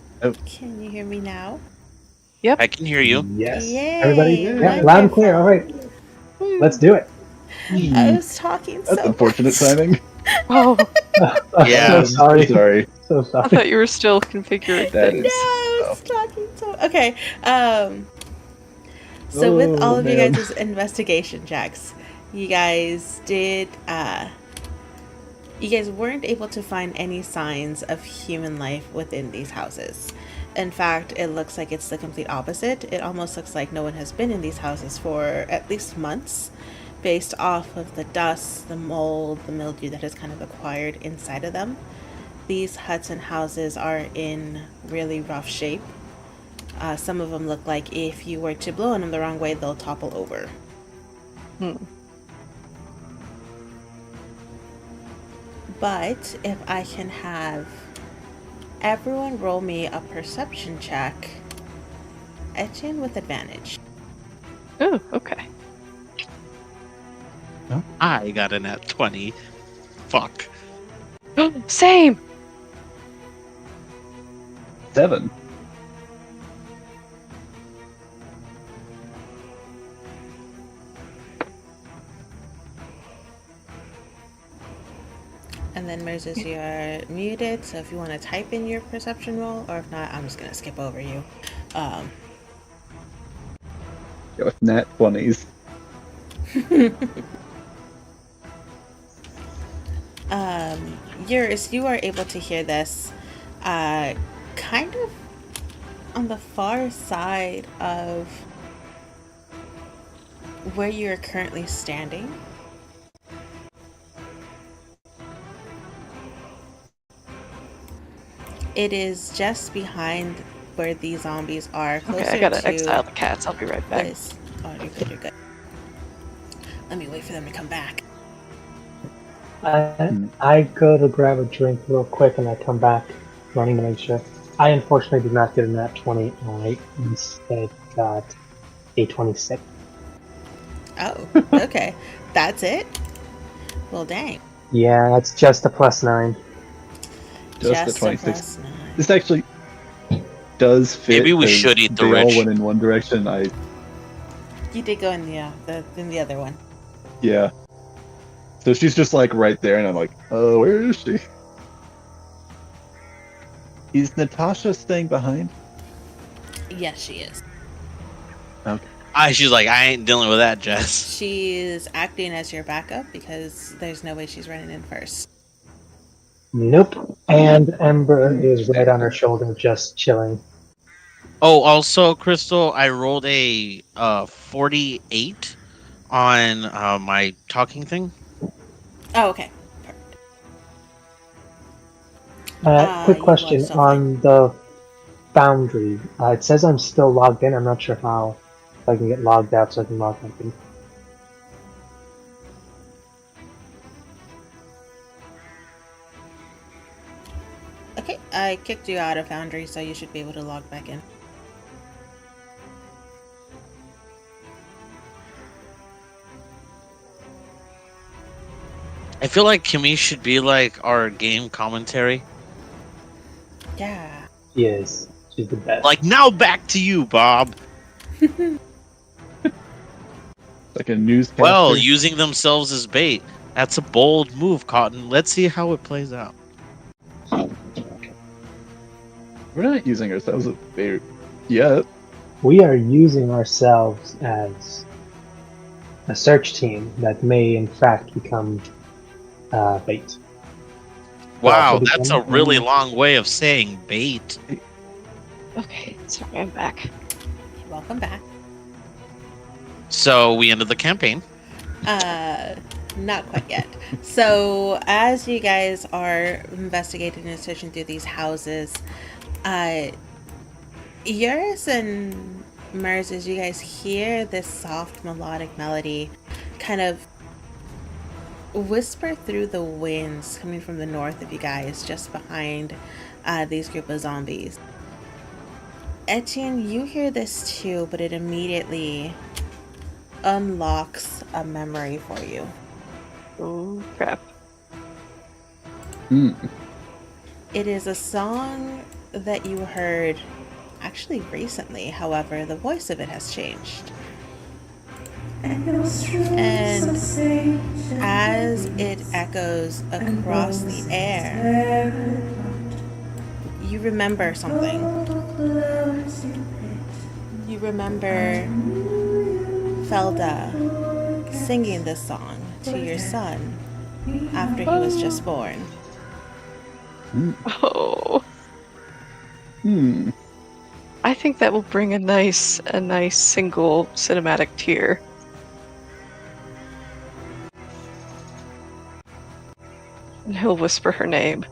Can you hear me now? I can hear you. yes, Yay, everybody, yeah, loud and clear. All right, let's do it. I was talking That's so unfortunate much. timing. Oh, Yeah. So sorry. Sorry. So I sorry. thought you were still configuring That things. is- No, I was talking so. Okay. So with all of you man. guys' investigation checks, you guys did. You guys weren't able to find any signs of human life within these houses. In fact, it looks like it's the complete opposite. It almost looks like no one has been in these houses for at least months, based off of the dust, the mold, the mildew that has kind of acquired inside of them. These huts and houses are in really rough shape. Some of them look like if you were to blow on them the wrong way, they'll topple over. But if I can have everyone roll me a perception check, Etienne with advantage. Oh, okay. I got a nat 20. Fuck. Same. 7. And then Moses, you are muted, so if you want to type in your perception roll, or if not, I'm just going to skip over you. Yeah, with nat 20s. You are able to hear this kind of on the far side of where you're currently standing. It is just behind where these zombies are. Closer Okay, I gotta to exile the cats. I'll be right back. this. Oh, you're good, you're good. Let me wait for them to come back. I go to grab a drink real quick and I come back running to make sure. I unfortunately did not get a nat 20. I instead got a 26. Oh, okay. That's it? Well, dang. Yeah, that's just a +9. Just the a 26. +9. This actually does fit. Maybe we 'cause should eat the they rich. all went in one direction. You did go in the other one. Yeah. So she's just like right there, and I'm like, oh, where is she? Is Natasha staying behind? Yes, she is. Okay. She's like, I ain't dealing with that, Jess. She's acting as your backup because there's no way she's running in first. Nope. And Ember is right on her shoulder, just chilling. Oh, also, Crystal, I rolled a 48 on my talking thing. Oh, okay. Quick you question watched on the Foundry. It says I'm still logged in. I'm not sure how. If I can get logged out so I can log back in. Okay, I kicked you out of Foundry, so you should be able to log back in. I feel like Kimmy should be like our game commentary. Yeah. She is. She's the best. Like, now back to you, Bob. Like a newscaster. Well, using themselves as bait. That's a bold move, Cotton. Let's see how it plays out. We're not using ourselves as bait yet. We are using ourselves as a search team that may, in fact, become bait. Wow, Also that's a become- really long way of saying bait. Okay, sorry, I'm back. Welcome back. So we ended the campaign. Not quite yet. So, as you guys are investigating and searching through these houses, Eurus and Mers, as you guys hear this soft melodic melody kind of whisper through the winds coming from the north of you guys, just behind these group of zombies. Etienne, you hear this too, but it immediately unlocks a memory for you. Oh, crap. It is a song that you heard actually recently, however, the voice of it has changed. And as it echoes across the air, you remember something. You remember Felda singing this song to your son after he was just born. Oh. I think that will bring a nice single cinematic tear. And he'll whisper her name,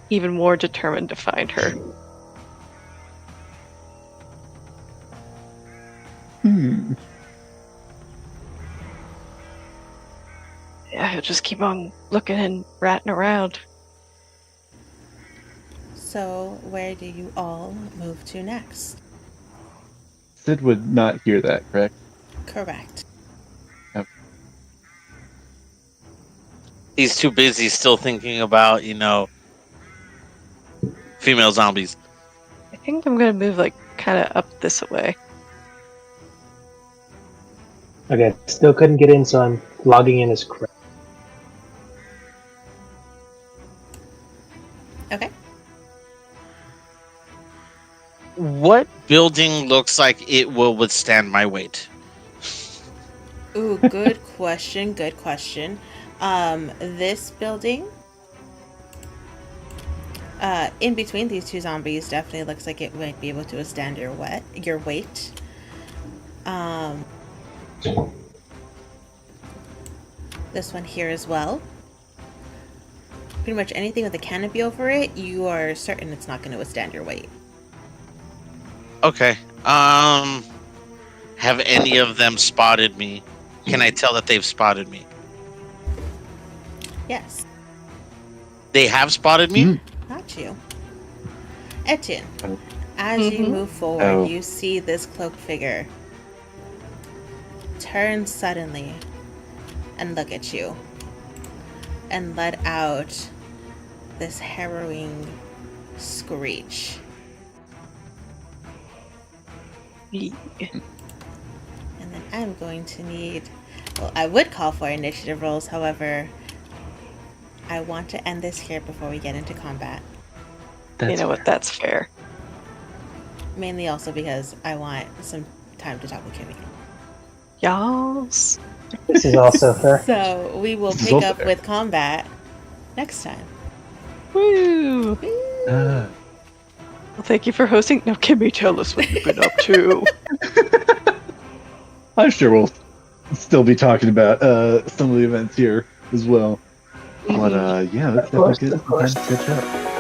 even more determined to find her. Yeah, he'll just keep on looking and ratting around. So, where do you all move to next? Sid would not hear that, correct? Correct. Yep. He's too busy still thinking about, female zombies. I think I'm gonna move kind of up this way. Okay, still couldn't get in, so I'm logging in as correct. Okay. What building looks like it will withstand my weight? Ooh, good question. Good question. This building, in between these two zombies, definitely looks like it might be able to withstand your weight. This one here as well. Pretty much anything with a canopy over it, you are certain it's not going to withstand your weight. Okay. Have any of them spotted me? Can I tell that they've spotted me? Yes. They have spotted me? Not you. Etienne, as you move forward, you see this cloaked figure turn suddenly and look at you and let out this harrowing screech. And then I'm going to need, well, I would call for initiative rolls, however, I want to end this here before we get into combat. You know what? That's fair. Mainly also because I want some time to talk with Kimmy. Yas. This is also fair. So we will This is pick also up fair. with combat next time. Woo! Ah. Well, thank you for hosting. Now, Kimmy, tell us what you've been up to. I'm sure we'll still be talking about some of the events here as well. But yeah, let's Of course, definitely get of course. time to catch up.